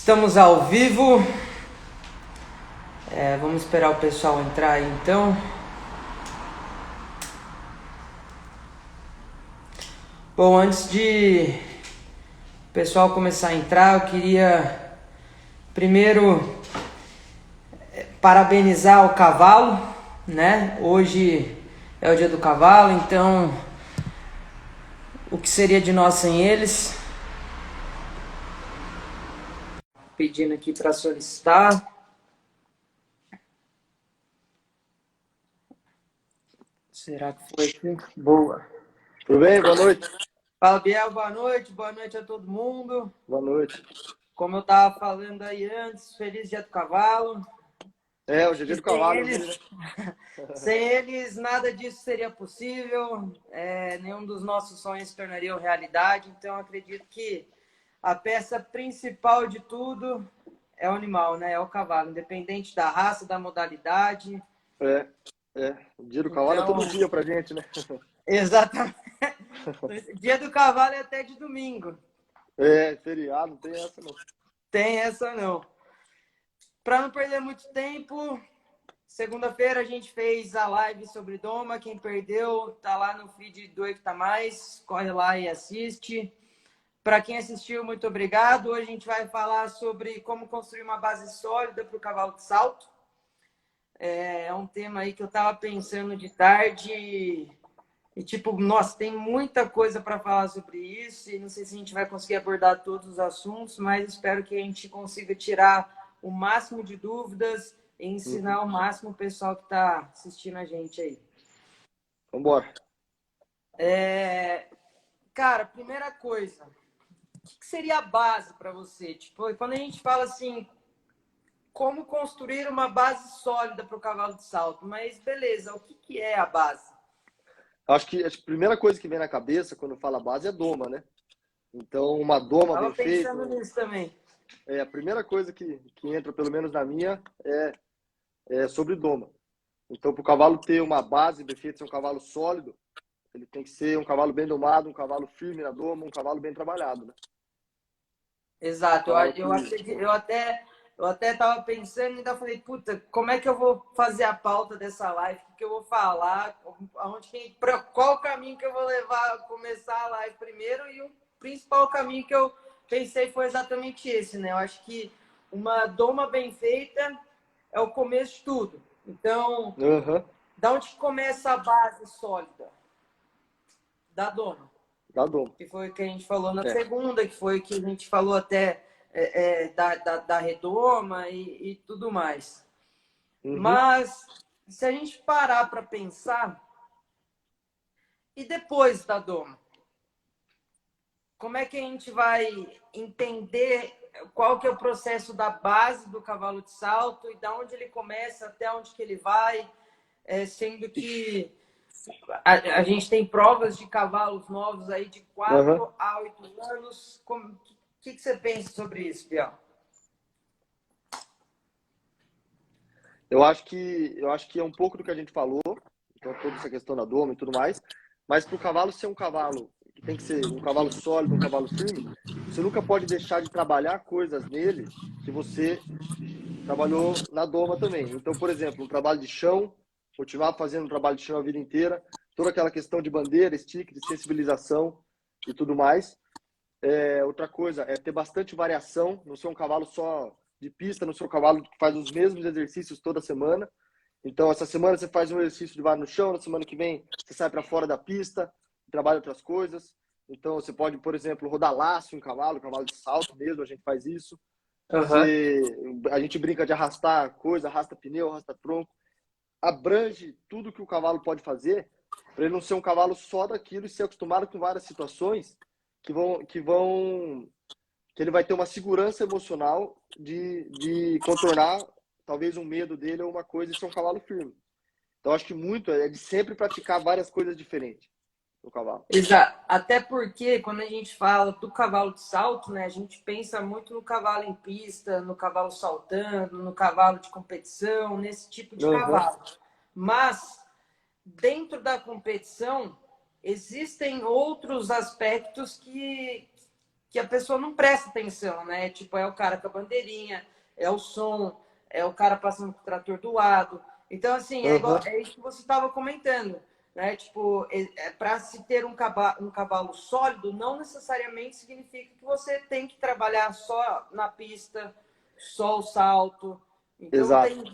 Estamos ao vivo. Vamos esperar o pessoal entrar aí então. Bom, antes de o pessoal começar a entrar, eu queria primeiro parabenizar o cavalo, né? Hoje é o dia do cavalo, então o que seria de nós sem eles? Pedindo aqui para solicitar. Será que foi aqui? Boa. Tudo bem? Boa noite. Fala, Biel, boa noite a todo mundo. Boa noite. Como eu estava falando aí antes, feliz dia do cavalo. Hoje é dia do cavalo, eu vi, né? Sem eles, nada disso seria possível, nenhum dos nossos sonhos se tornaria realidade. Então, acredito que a peça principal de tudo é o animal, né? É o cavalo, independente da raça, da modalidade. O dia do cavalo é todo dia pra gente, né? Exatamente. Dia do cavalo é até de domingo. Feriado, não tem essa não. Tem essa não. Para não perder muito tempo, segunda-feira a gente fez a live sobre Doma. Quem perdeu, tá lá no feed do Equita Mais. Corre lá e assiste. Para quem assistiu, muito obrigado. Hoje a gente vai falar sobre como construir uma base sólida para o cavalo de salto. É um tema aí que eu estava pensando de tarde e tipo, nossa, tem muita coisa para falar sobre isso e não sei se a gente vai conseguir abordar todos os assuntos, mas espero que a gente consiga tirar o máximo de dúvidas e ensinar o máximo o pessoal que está assistindo a gente aí. Vambora. Cara, primeira coisa, o que seria a base para você? Tipo, quando a gente fala assim, como construir uma base sólida para o cavalo de salto, mas beleza, o que é a base? Acho que a primeira coisa que vem na cabeça quando fala base é doma, né? Então, uma doma Tava bem feita. pensando nisso também. A primeira coisa que entra, pelo menos na minha, é sobre doma. Então, para o cavalo ter uma base bem feita, ser um cavalo sólido, ele tem que ser um cavalo bem domado, um cavalo firme na doma, um cavalo bem trabalhado, né? Exato, eu até estava pensando e ainda falei, puta, como é que eu vou fazer a pauta dessa live? O que eu vou falar? Qual o caminho que eu vou levar, começar a live primeiro? E o principal caminho que eu pensei foi exatamente esse, né? Eu acho que uma doma bem feita é o começo de tudo. Então, da onde começa a base sólida? Da doma. Da doma. Que foi o que a gente falou na segunda, que foi o que a gente falou até da redoma e tudo mais. Mas, se a gente parar para pensar, e depois da doma? Como é que a gente vai entender qual que é o processo da base do cavalo de salto e da onde ele começa até onde que ele vai, sendo que a gente tem provas de cavalos novos aí de 4 a 8 anos. O que você pensa sobre isso, Biel? Eu acho que é um pouco do que a gente falou, então toda essa questão da doma e tudo mais, mas para o cavalo ser um cavalo que tem que ser um cavalo sólido, um cavalo firme, você nunca pode deixar de trabalhar coisas nele que você trabalhou na doma também. Então, por exemplo, um trabalho de chão, continuar fazendo um trabalho de chão a vida inteira, toda aquela questão de bandeira, stick, de sensibilização e tudo mais. Outra coisa é ter bastante variação, não ser um cavalo só de pista, não ser um cavalo que faz os mesmos exercícios toda semana. Então, essa semana você faz um exercício de vara no chão, na semana que vem você sai para fora da pista, trabalha outras coisas. Então, você pode, por exemplo, rodar laço em cavalo de salto mesmo, a gente faz isso. A gente brinca de arrastar coisa, arrasta pneu, arrasta tronco. Abrange tudo que o cavalo pode fazer para ele não ser um cavalo só daquilo e ser acostumado com várias situações que ele vai ter uma segurança emocional de contornar talvez um medo dele ou uma coisa e ser um cavalo firme. Então, acho que muito é de sempre praticar várias coisas diferentes no cavalo. Exato. Até porque quando a gente fala do cavalo de salto, né, a gente pensa muito no cavalo em pista, no cavalo saltando, no cavalo de competição, nesse tipo de cavalo. Mas dentro da competição existem outros aspectos que que a pessoa não presta atenção, né? Tipo, é o cara com a bandeirinha, é o som, é o cara passando com o trator do lado. Então, assim, é isso que você estava comentando, né? Tipo, para se ter um cavalo sólido, não necessariamente significa que você tem que trabalhar só na pista, só o salto. Então, Exato. tem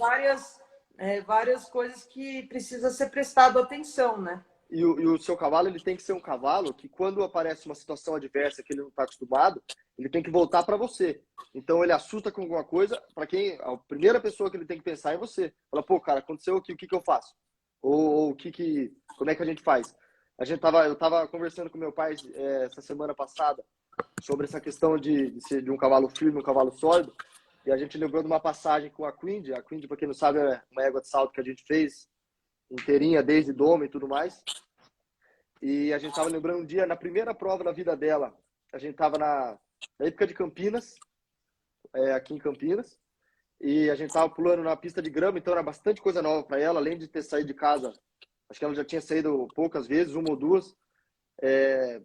várias coisas que precisa ser prestado atenção, né? E o seu cavalo, ele tem que ser um cavalo que, quando aparece uma situação adversa que ele não está acostumado, ele tem que voltar para você. Então, ele assusta com alguma coisa, para quem a primeira pessoa que ele tem que pensar é você. Fala, pô, cara, aconteceu aqui, o que eu faço? Ou como é que a gente faz? Eu tava conversando com meu pai essa semana passada sobre essa questão de ser de um cavalo firme, um cavalo sólido, e a gente lembrou de uma passagem com a Queen. A Queen, para quem não sabe, é uma égua de salto que a gente fez inteirinha, desde doma e tudo mais. E a gente tava lembrando um dia, na primeira prova da vida dela, a gente tava na época de Campinas, aqui em Campinas, e a gente tava pulando na pista de grama, então era bastante coisa nova para ela, além de ter saído de casa, acho que ela já tinha saído poucas vezes, uma ou duas,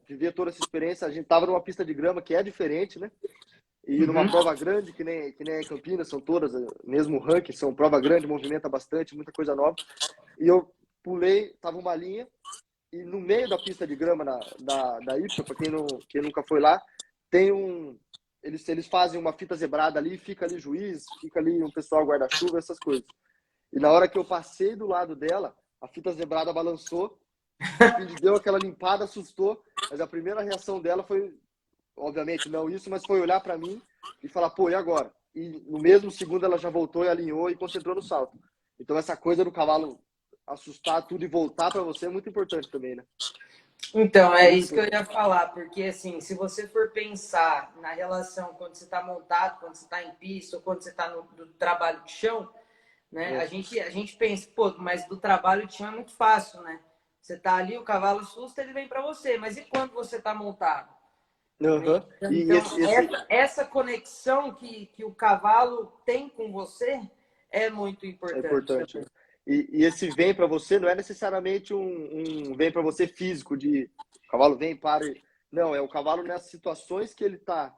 viver toda essa experiência. A gente tava numa pista de grama que é diferente, né? E numa prova grande, que nem em Campinas, são todas, mesmo ranking, são prova grande, movimenta bastante, muita coisa nova. E eu pulei, tava uma linha, e no meio da pista de grama da IPSA, para quem nunca foi lá, tem eles fazem uma fita zebrada ali, fica ali juiz, fica ali um pessoal guarda-chuva, essas coisas. E na hora que eu passei do lado dela, a fita zebrada balançou, a Cindy deu aquela limpada, assustou, mas a primeira reação dela foi, obviamente, não isso, mas foi olhar para mim e falar, pô, e agora? E no mesmo segundo ela já voltou e alinhou e concentrou no salto. Então essa coisa do cavalo assustar tudo e voltar para você é muito importante também, né? Então, é Muito isso que eu importante. ia falar, porque assim, se você for pensar na relação quando você está montado, quando você está em pista, ou quando você está no trabalho de chão, né? É. A gente pensa, pô, mas do trabalho de chão é muito fácil, né? Você tá ali, o cavalo assusta, ele vem para você. Mas e quando você está montado? Né? Uhum. E Então, esse essa conexão que o cavalo tem com você é muito é importante importante, também. né? E esse vem para você não é necessariamente um vem para você físico, de o cavalo vem para. Não, é o cavalo nessas situações que ele está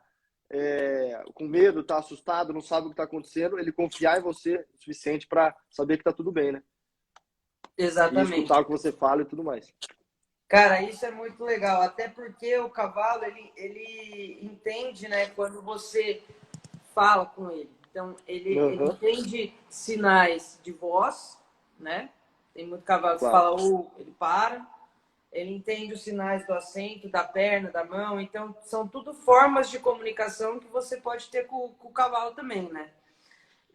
com medo, está assustado, não sabe o que está acontecendo, ele confiar em você o suficiente para saber que está tudo bem, né? E Exatamente. escutar o que você fala e tudo mais. Cara, isso é muito legal, até porque o cavalo, ele entende, né, quando você fala com ele. Então, ele Uhum, entende sinais de voz, né? Tem muito cavalo que claro. fala ou ele para. Ele entende os sinais do assento, da perna, da mão. Então, são tudo formas de comunicação que você pode ter com o cavalo também, né?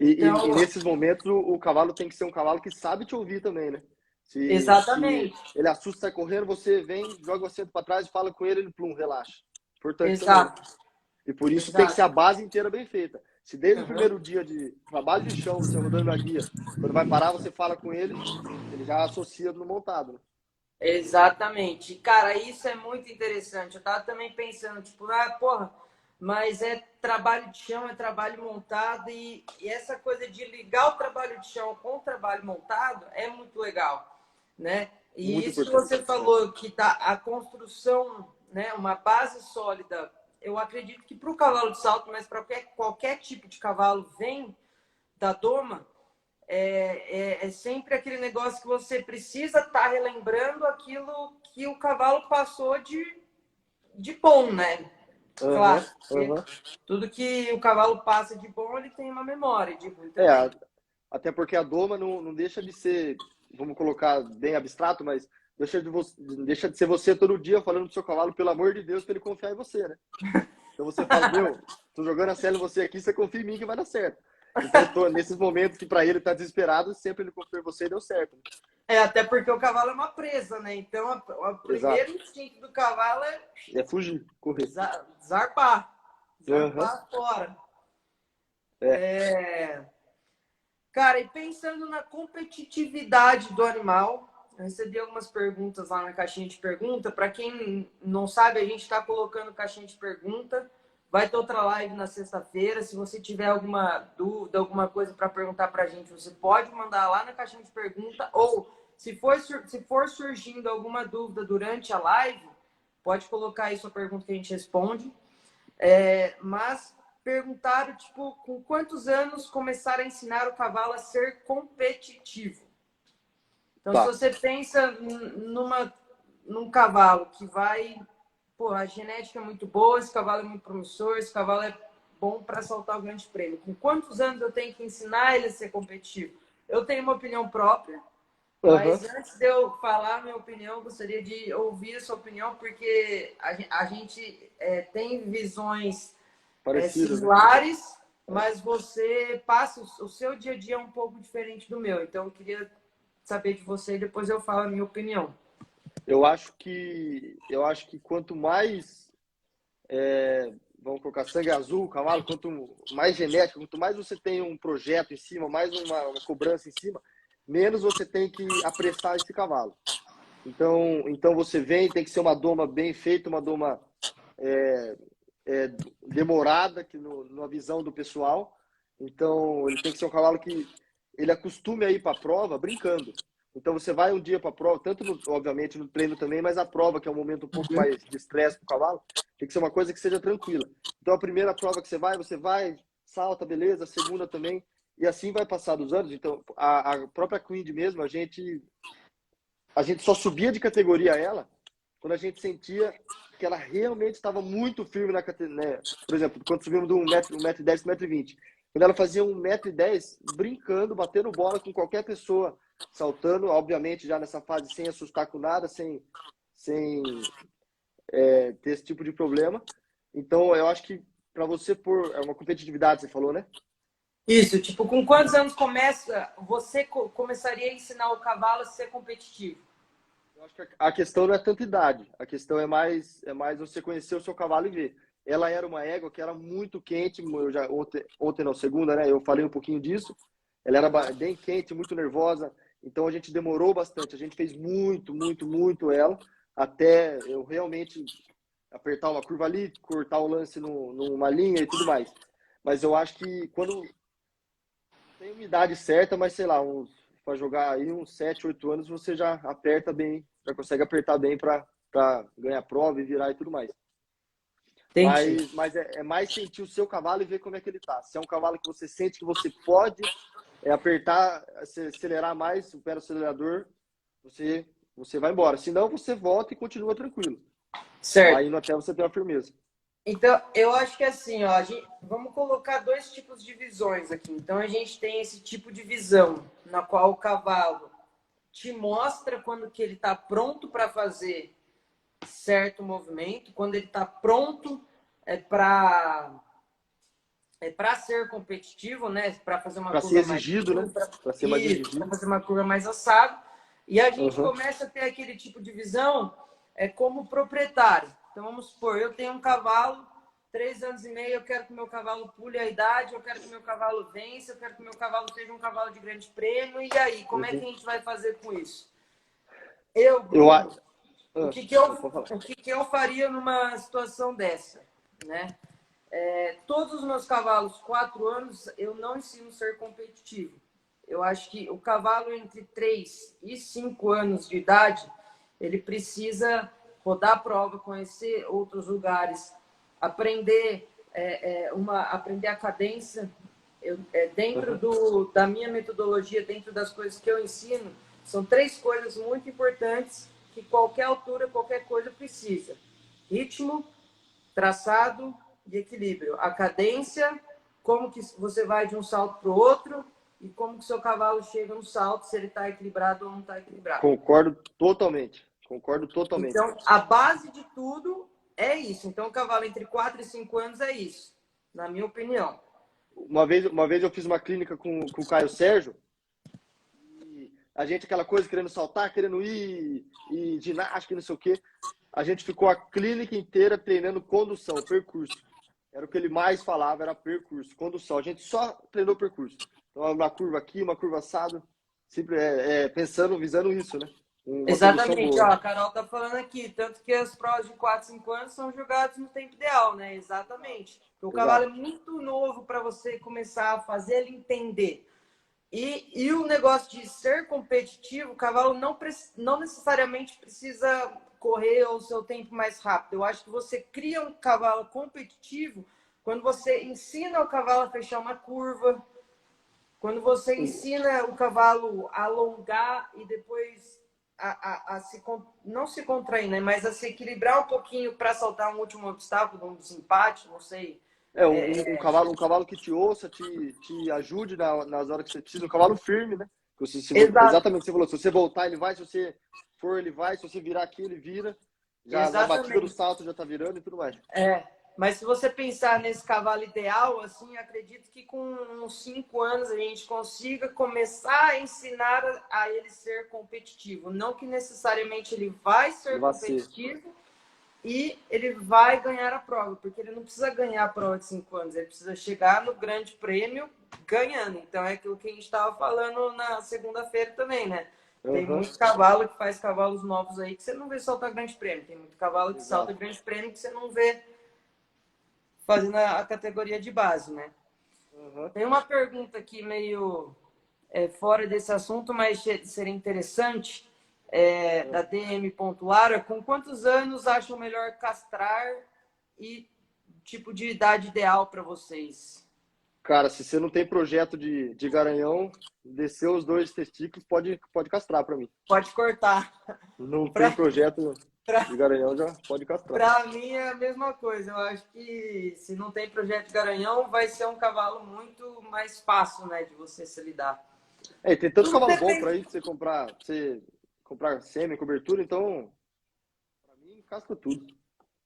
Então, E nesses momentos o cavalo tem que ser um cavalo que sabe te ouvir também, né? Se exatamente. ele assusta, sai correndo, você vem, joga o assento para trás, fala com ele, ele plum, relaxa. Importante também, né? Exato. E por isso tem que ser Exato. a base inteira bem feita. Se desde o Uhum. primeiro dia de trabalho de chão, você rodando na guia, quando vai parar, você fala com ele já associa no montado, né? Exatamente. Cara, isso é muito interessante. Eu tava também pensando, tipo, porra, mas é trabalho de chão, é trabalho montado, e essa coisa de ligar o trabalho de chão com o trabalho montado é muito legal, né? E Muito isso que importante. você falou, que tá a construção, né, uma base sólida, eu acredito que para o cavalo de salto, mas para qualquer tipo de cavalo vem da doma, é sempre aquele negócio que você precisa estar relembrando aquilo que o cavalo passou de bom, né? Claro, Aham, porque aham. tudo que o cavalo passa de bom, ele tem uma memória de ruim É, também. até porque a doma não deixa de ser, vamos colocar bem abstrato, mas deixa de ser você todo dia falando pro seu cavalo, pelo amor de Deus, para ele confiar em você, né? Então você fala, meu, tô jogando a sério em você aqui, você confia em mim que vai dar certo. Então, nesses momentos que para ele tá desesperado, sempre ele confia em você e deu certo, né? Até porque o cavalo é uma presa, né? Então, o Exato. primeiro instinto do cavalo é É fugir, correr. zarpar. Aham. Zarpar fora. É. Cara, e pensando na competitividade do animal, eu recebi algumas perguntas lá na caixinha de pergunta. Para quem não sabe, a gente está colocando caixinha de pergunta. Vai ter outra live na sexta-feira. Se você tiver alguma dúvida, alguma coisa para perguntar para a gente, você pode mandar lá na caixinha de pergunta. Ou, se for surgindo alguma dúvida durante a live, pode colocar aí sua pergunta que a gente responde. Mas perguntaram, tipo, com quantos anos começaram a ensinar o cavalo a ser competitivo? Então, se Tá. você pensa num cavalo que vai... Pô, a genética é muito boa, esse cavalo é muito promissor, esse cavalo é bom para saltar o grande prêmio. Com quantos anos eu tenho que ensinar ele a ser competitivo? Eu tenho uma opinião própria, Aham. mas antes de eu falar minha opinião, eu gostaria de ouvir a sua opinião, porque a gente tem visões Parecidas, né? similares, É. mas você passa o seu dia a dia um pouco diferente do meu. Então, eu queria saber de você e depois eu falo a minha opinião. Eu acho que quanto mais, vamos colocar sangue azul, cavalo, quanto mais genética, quanto mais você tem um projeto em cima, mais uma cobrança em cima, menos você tem que apressar esse cavalo. Então você vem, tem que ser uma doma bem feita, uma doma é, demorada, que na visão do pessoal. Então ele tem que ser um cavalo que ele acostume a ir para a prova brincando. Então você vai um dia para a prova, tanto obviamente no treino também, mas a prova, que é um momento um pouco mais de estresse para o cavalo, tem que ser uma coisa que seja tranquila. Então a primeira prova que você vai, salta, beleza, a segunda também, e assim vai passar dos anos. Então a própria Queen mesmo, a gente só subia de categoria ela quando a gente sentia que ela realmente estava muito firme na categoria, né? Por exemplo, quando subimos de 1,10 m, 1,20 m. Quando ela fazia 1,10 m, brincando, batendo bola com qualquer pessoa, saltando, obviamente já nessa fase sem assustar com nada, sem ter esse tipo de problema. Então, eu acho que para você pôr uma competitividade, você falou, né? Isso, tipo, com quantos anos você começaria a ensinar o cavalo a ser competitivo? Eu acho que a questão não é tanto idade, a questão é mais você conhecer o seu cavalo e ver. Ela era uma égua que era muito quente, eu já ontem não, segunda, né? Eu falei um pouquinho disso. Ela era bem quente, muito nervosa, então a gente demorou bastante. A gente fez muito, muito, muito ela até eu realmente apertar uma curva ali, cortar o lance numa linha e tudo mais. Mas eu acho que quando tem uma idade certa, mas sei lá, para jogar aí uns 7, 8 anos, você já aperta bem, já consegue apertar bem para ganhar prova e virar e tudo mais. Entendi. Mas é mais sentir o seu cavalo e ver como é que ele tá. Se é um cavalo que você sente que você pode apertar, acelerar mais o pé do acelerador, você vai embora. Senão, você volta e continua tranquilo. Vai Certo. indo até você ter uma firmeza. Então, eu acho que assim, ó, vamos colocar dois tipos de visões aqui. Então, a gente tem esse tipo de visão, na qual o cavalo te mostra quando que ele está pronto para fazer certo movimento, quando ele está pronto para ser competitivo, né? Para fazer uma Para ser curva mais exigido, né? Para ser mais para exigido. fazer uma curva mais assado. E a gente Uhum. começa a ter aquele tipo de visão como proprietário. Então vamos supor, eu tenho um cavalo, 3 anos e meio, eu quero que o meu cavalo pule a idade, eu quero que o meu cavalo vença, eu quero que o meu cavalo seja um cavalo de grande prêmio. E aí, como é que Uhum. a gente vai fazer com isso? Eu, Eu acho. Bruno, Pode falar. o que eu faria numa situação dessa, né? Todos os meus cavalos, 4 anos, eu não ensino a ser competitivo. Eu acho que o cavalo entre 3 e 5 anos de idade, ele precisa rodar a prova, conhecer outros lugares, aprender, aprender a cadência. Dentro Uhum. da minha metodologia, dentro das coisas que eu ensino, são 3 coisas muito importantes que qualquer altura, qualquer coisa precisa. Ritmo, traçado e equilíbrio. A cadência, como que você vai de um salto para o outro e como que seu cavalo chega no salto, se ele está equilibrado ou não está equilibrado. Concordo totalmente. Concordo totalmente. Então, a base de tudo é isso. Então, o cavalo entre 4 e 5 anos é isso, na minha opinião. Uma vez eu fiz uma clínica com o Caio Sérgio, e a gente, aquela coisa, querendo saltar, querendo ir, e ginástica, não sei o quê. A gente ficou a clínica inteira treinando condução, percurso. Era o que ele mais falava, era percurso, condução. A gente só treinou percurso. Então, uma curva aqui, uma curva assada, sempre pensando, visando isso, né? Uma condução Exatamente, boa, ó, né? a Carol tá falando aqui, tanto que as provas de 4, 5 anos são jogadas no tempo ideal, né? Exatamente. Porque o cavalo é Exato. muito novo para você começar a fazer ele entender. E o negócio de ser competitivo, o cavalo não necessariamente precisa correr o seu tempo mais rápido. Eu acho que você cria um cavalo competitivo quando você ensina o cavalo a fechar uma curva, quando você ensina o cavalo a alongar e depois não se contrair, né? Mas a se equilibrar um pouquinho para saltar um último obstáculo, um desempate, não sei. Um cavalo que te ouça, te ajude nas horas que você precisa, um cavalo firme, né? Exato, Exatamente o que você falou. Se você voltar, ele vai. Se você for, ele vai. Se você virar aqui, ele vira. Já na batida do exatamente. salto já tá virando e tudo mais. Mas se você pensar nesse cavalo ideal, assim, acredito que com uns 5 anos a gente consiga começar a ensinar a ele ser competitivo. Não que necessariamente ele vai Ele ser vai ser. competitivo e ele vai ganhar a prova, porque ele não precisa ganhar a prova de 5 anos, ele precisa chegar no grande prêmio ganhando. Então é aquilo que a gente estava falando na segunda-feira também, né? Tem Aham, muito cavalo que faz cavalos novos aí que você não vê saltar grande prêmio. Tem muito cavalo que salta exato. grande prêmio que você não vê fazendo a categoria de base, né? Aham. Tem uma pergunta aqui meio fora desse assunto, mas seria interessante, da DM. Lara. Com quantos anos acham melhor castrar e tipo de idade ideal para vocês? Cara, se você não tem projeto de garanhão, descer os 2 testículos, pode castrar pra mim. Pode cortar. Não tem Para projeto de garanhão, já pode castrar. mim é a mesma coisa. Eu acho que se não tem projeto de garanhão, vai ser um cavalo muito mais fácil, né, de você se lidar. Tem tanto Tudo cavalo bom depende. pra ir pra você comprar sêmen, cobertura, então, pra mim, casca tudo.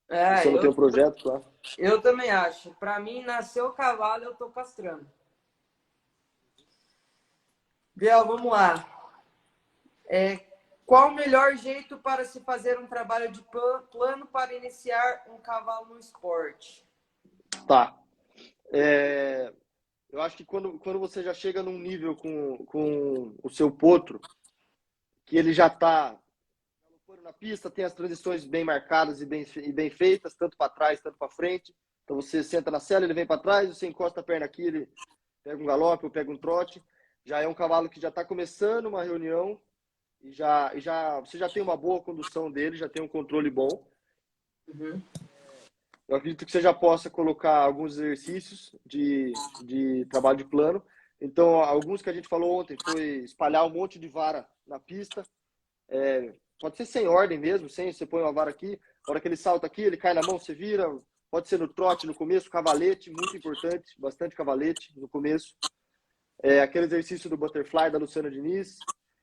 Se você não tem um projeto, claro. Eu também acho. Para mim, nasceu o cavalo, eu tô castrando. Biel, vamos lá. Qual o melhor jeito para se fazer um trabalho de plano para iniciar um cavalo no esporte? Tá. Eu acho que quando você já chega num nível com o seu potro, que ele já tá na pista, tem as transições bem marcadas e bem feitas, tanto para trás, tanto para frente. Então você senta na sela, ele vem para trás, você encosta a perna aqui, ele pega um galope ou pega um trote. Já é um cavalo que já está começando uma reunião e você já tem uma boa condução dele, já tem um controle bom. Uhum. Eu acredito que você já possa colocar alguns exercícios de trabalho de plano. Então, alguns que a gente falou ontem foi espalhar um monte de vara na pista. Pode ser sem ordem mesmo, sem você põe uma vara aqui, a hora que ele salta aqui, ele cai na mão, você vira. Pode ser no trote no começo, cavalete, muito importante, bastante cavalete no começo. Aquele exercício do butterfly da Luciana Diniz.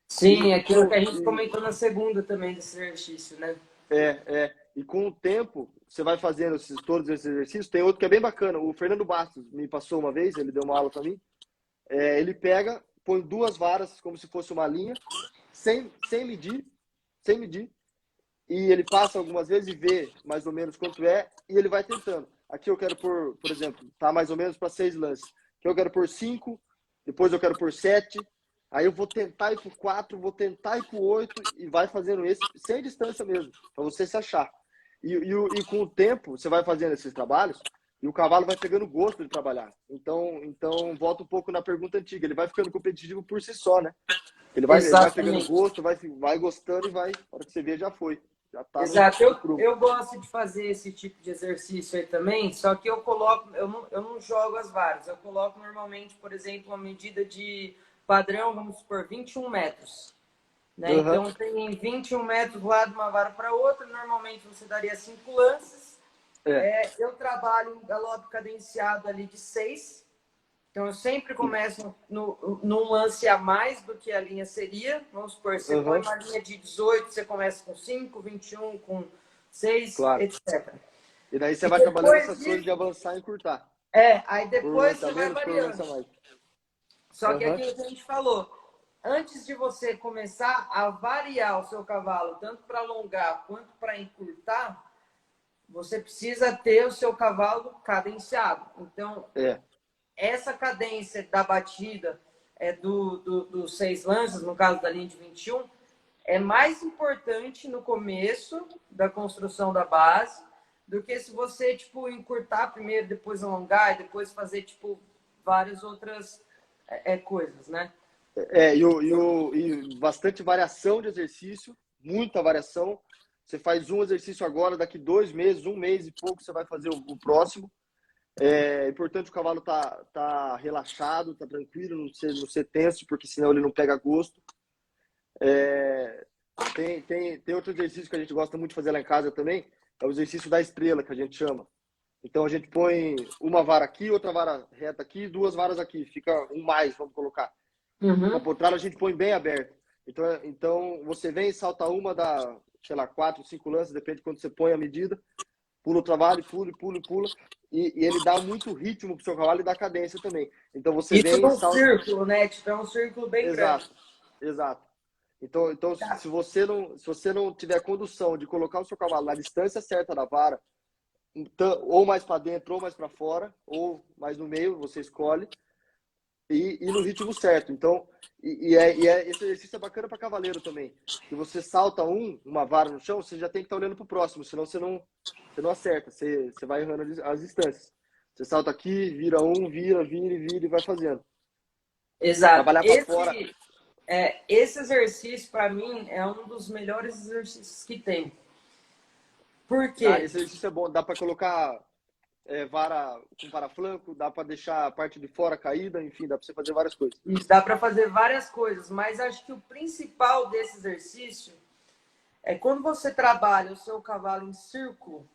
Sim, aquilo que a gente comentou na segunda também desse exercício, né? E com o tempo, você vai fazendo todos esses exercícios. Tem outro que é bem bacana. O Fernando Bastos me passou uma vez, ele deu uma aula para mim. Ele pega, põe 2 varas, como se fosse uma linha, sem medir, e ele passa algumas vezes e vê mais ou menos quanto é, e ele vai tentando. Aqui eu quero por exemplo, tá mais ou menos para 6 lances. Aqui eu quero por 5, depois eu quero por 7, aí eu vou tentar ir por 4, vou tentar ir por 8, e vai fazendo esse, sem distância mesmo, para você se achar. E com o tempo, você vai fazendo esses trabalhos, e o cavalo vai pegando gosto de trabalhar. Então volta um pouco na pergunta antiga, ele vai ficando competitivo por si só, né? Ele vai pegando Exatamente. gosto, vai gostando e vai, na hora que você vê, já foi. Já tá Exato. no prumo. Eu gosto de fazer esse tipo de exercício aí também, só que eu não jogo as varas. Eu coloco normalmente, por exemplo, uma medida de padrão, vamos supor, 21 metros. Né? Uhum. Então, tem 21 metros lá de uma vara para outra. Normalmente, você daria 5 lances. Eu trabalho um galope cadenciado ali de 6. Então, eu sempre começo num lance a mais do que a linha seria. Vamos supor, você põe Uhum. uma linha de 18, você começa com 5, 21, com 6, Claro. etc. E daí você E vai trabalhando depois essas coisas disso, de avançar e encurtar. aí Por depois lance a você vai menos, por lance variando. a mais. Só que é Uhum. aquilo que a gente falou, antes de você começar a variar o seu cavalo, tanto para alongar quanto para encurtar, você precisa ter o seu cavalo cadenciado. Então, essa cadência da batida dos 6 lances, no caso da linha de 21, é mais importante no começo da construção da base do que se você, tipo, encurtar primeiro, depois alongar e depois fazer, tipo, várias outras coisas, né? E bastante variação de exercício, muita variação. Você faz um exercício agora, daqui 2 meses, 1 mês e pouco, você vai fazer o próximo. É importante o cavalo tá relaxado, tá tranquilo, não ser tenso, porque senão ele não pega gosto. Tem outro exercício que a gente gosta muito de fazer lá em casa também, é o exercício da estrela, que a gente chama. Então a gente põe uma vara aqui, outra vara reta aqui, 2 varas aqui, fica um mais, vamos colocar. Na Uhum. potrada a gente põe bem aberto. Então você vem e salta uma da, sei lá, 4, 5 lances, depende de quando você põe a medida, pula o trabalho, pula. E ele dá muito ritmo pro seu cavalo e dá cadência também. Então você Isso vem e num salta. círculo, né? Tipo, é um círculo bem grande. Exato, exato. Então Tá. se você não tiver condução de colocar o seu cavalo na distância certa da vara, então, ou mais para dentro, ou mais para fora, ou mais no meio, você escolhe, e no ritmo certo. Então, esse exercício é bacana para cavaleiro também. Que você salta uma vara no chão, você já tem que estar olhando para o próximo, senão você não acerta, você vai errando as distâncias. Você salta aqui, vira vira e vai fazendo. Exato. Trabalhar para fora. Esse exercício, para mim, é um dos melhores exercícios que tem. Por quê? Esse exercício é bom, dá para colocar vara com paraflanco, dá para deixar a parte de fora caída, enfim, dá para você fazer várias coisas. Isso dá para fazer várias coisas, mas acho que o principal desse exercício é quando você trabalha o seu cavalo em círculo,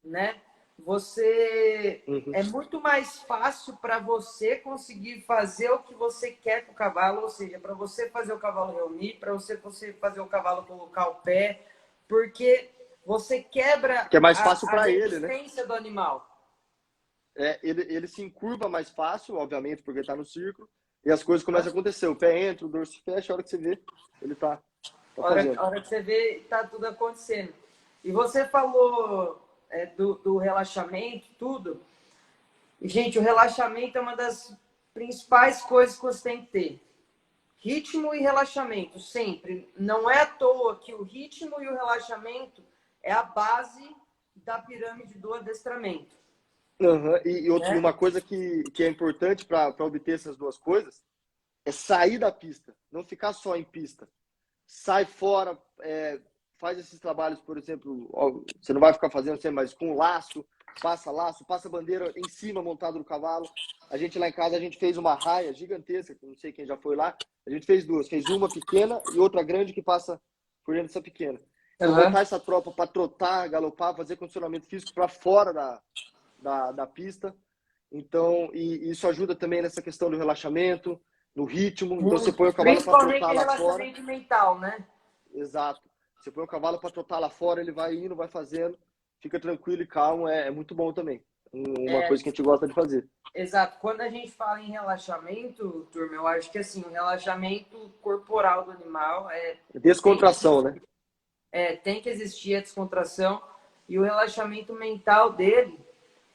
né? Você Uhum. é muito mais fácil para você conseguir fazer o que você quer com o cavalo, ou seja, para você fazer o cavalo reunir, para você fazer o cavalo colocar o pé, porque você quebra Que é mais fácil a para ele, né? resistência do animal. Ele se encurva mais fácil, obviamente, porque está no círculo, e as coisas começam a acontecer. O pé entra, o dorso fecha, a hora que você vê, ele tá fazendo. A hora que você vê, tá tudo acontecendo. E você falou do relaxamento, tudo. E, gente, o relaxamento é uma das principais coisas que você tem que ter. Ritmo e relaxamento, sempre. Não é à toa que o ritmo e o relaxamento é a base da pirâmide do adestramento. Uhum. E Né? uma coisa que é importante para obter essas duas coisas é sair da pista, não ficar só em pista. Sai fora, faz esses trabalhos, por exemplo, você não vai ficar fazendo sempre, mas com laço, passa bandeira em cima montado no cavalo. A gente lá em casa, a gente fez uma raia gigantesca, não sei quem já foi lá, a gente fez duas, fez uma pequena e outra grande que passa por dentro dessa pequena. Então Uhum. botar essa tropa para trotar, galopar, fazer condicionamento físico para fora da pista. Então, e isso ajuda também nessa questão do relaxamento, no ritmo. Então você põe o cavalo para Principalmente trotar lá fora. relaxamento mental, né? Exato. Você põe o cavalo para trotar lá fora, ele vai indo, vai fazendo, fica tranquilo e calmo, é muito bom também. Uma coisa que a gente gosta de fazer. Exato. Quando a gente fala em relaxamento, turma, eu acho que assim, o relaxamento corporal do animal Descontração, né? tem que existir a descontração e o relaxamento mental dele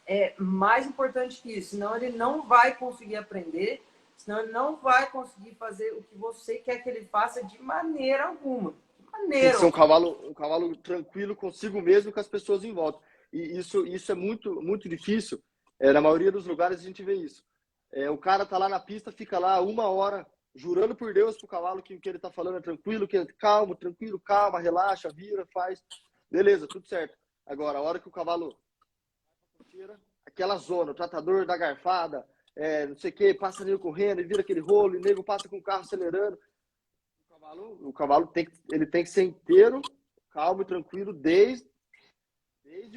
é mais importante que isso, senão ele não vai conseguir aprender, senão ele não vai conseguir fazer o que você quer que ele faça de maneira alguma. De Tem maneira que ser um alguma. cavalo tranquilo consigo mesmo e com as pessoas em volta. E isso é muito, muito difícil. Na maioria dos lugares a gente vê isso. O cara tá lá na pista, fica lá 1 hora jurando por Deus pro cavalo que o que ele tá falando é tranquilo, que é calmo, tranquilo, calma, relaxa, vira, faz. Beleza, tudo certo. Agora, a hora que o cavalo tira aquela zona, o tratador da garfada, não sei o que, passa nego correndo, e vira aquele rolo, e nego passa com o carro acelerando. O cavalo tem que ser inteiro, calmo e tranquilo desde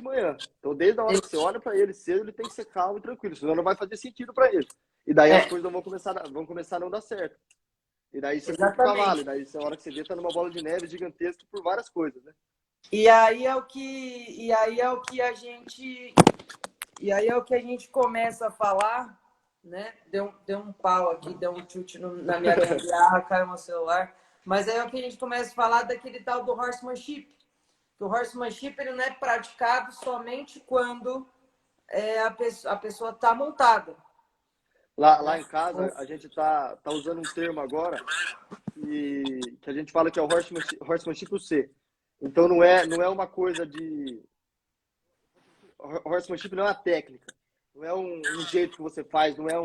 manhã. Então, desde a hora que você olha para ele cedo, ele tem que ser calmo e tranquilo, senão não vai fazer sentido para ele. E daí as É, coisas vão começar a não dar certo. E daí você culpa o cavalo, e exatamente. daí a hora que você vê, tá numa bola de neve gigantesca por várias coisas, né? E aí é o que a gente começa a falar, né? Deu um pau aqui, deu um chute na minha gambiarra, caiu meu celular. Mas aí é o que a gente começa a falar daquele tal do horsemanship. Que o horsemanship ele não é praticado somente quando a pessoa está montada. Lá Né? em casa, a gente tá usando um termo agora que a gente fala que é o horsemanship C. Então não é uma coisa de. Horsemanship não é uma técnica, não é um jeito que você faz, não é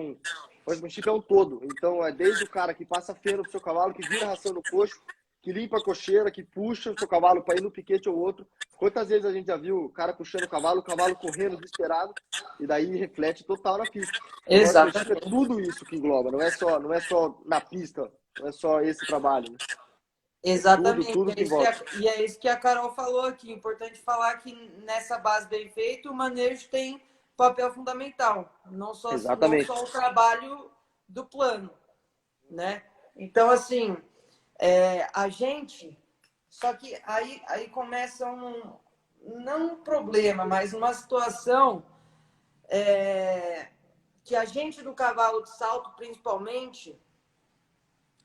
horsemanship é um todo. Então, é desde o cara que passa feno pro seu cavalo, que vira ração no coxo, que limpa a cocheira, que puxa o seu cavalo para ir no piquete ou outro. Quantas vezes a gente já viu o cara puxando o cavalo correndo desesperado, e daí reflete total na pista. O horsemanship é Exatamente. tudo isso que engloba, não é só na pista, não é só esse trabalho, né? É Exatamente. tudo que envolve. E é isso que a Carol falou aqui. Importante falar que nessa base bem feita, o manejo tem papel fundamental. Não Exatamente. só o trabalho do plano, né? Então, assim, a gente... Só que aí começa não um problema, mas uma situação que a gente do cavalo de salto, principalmente,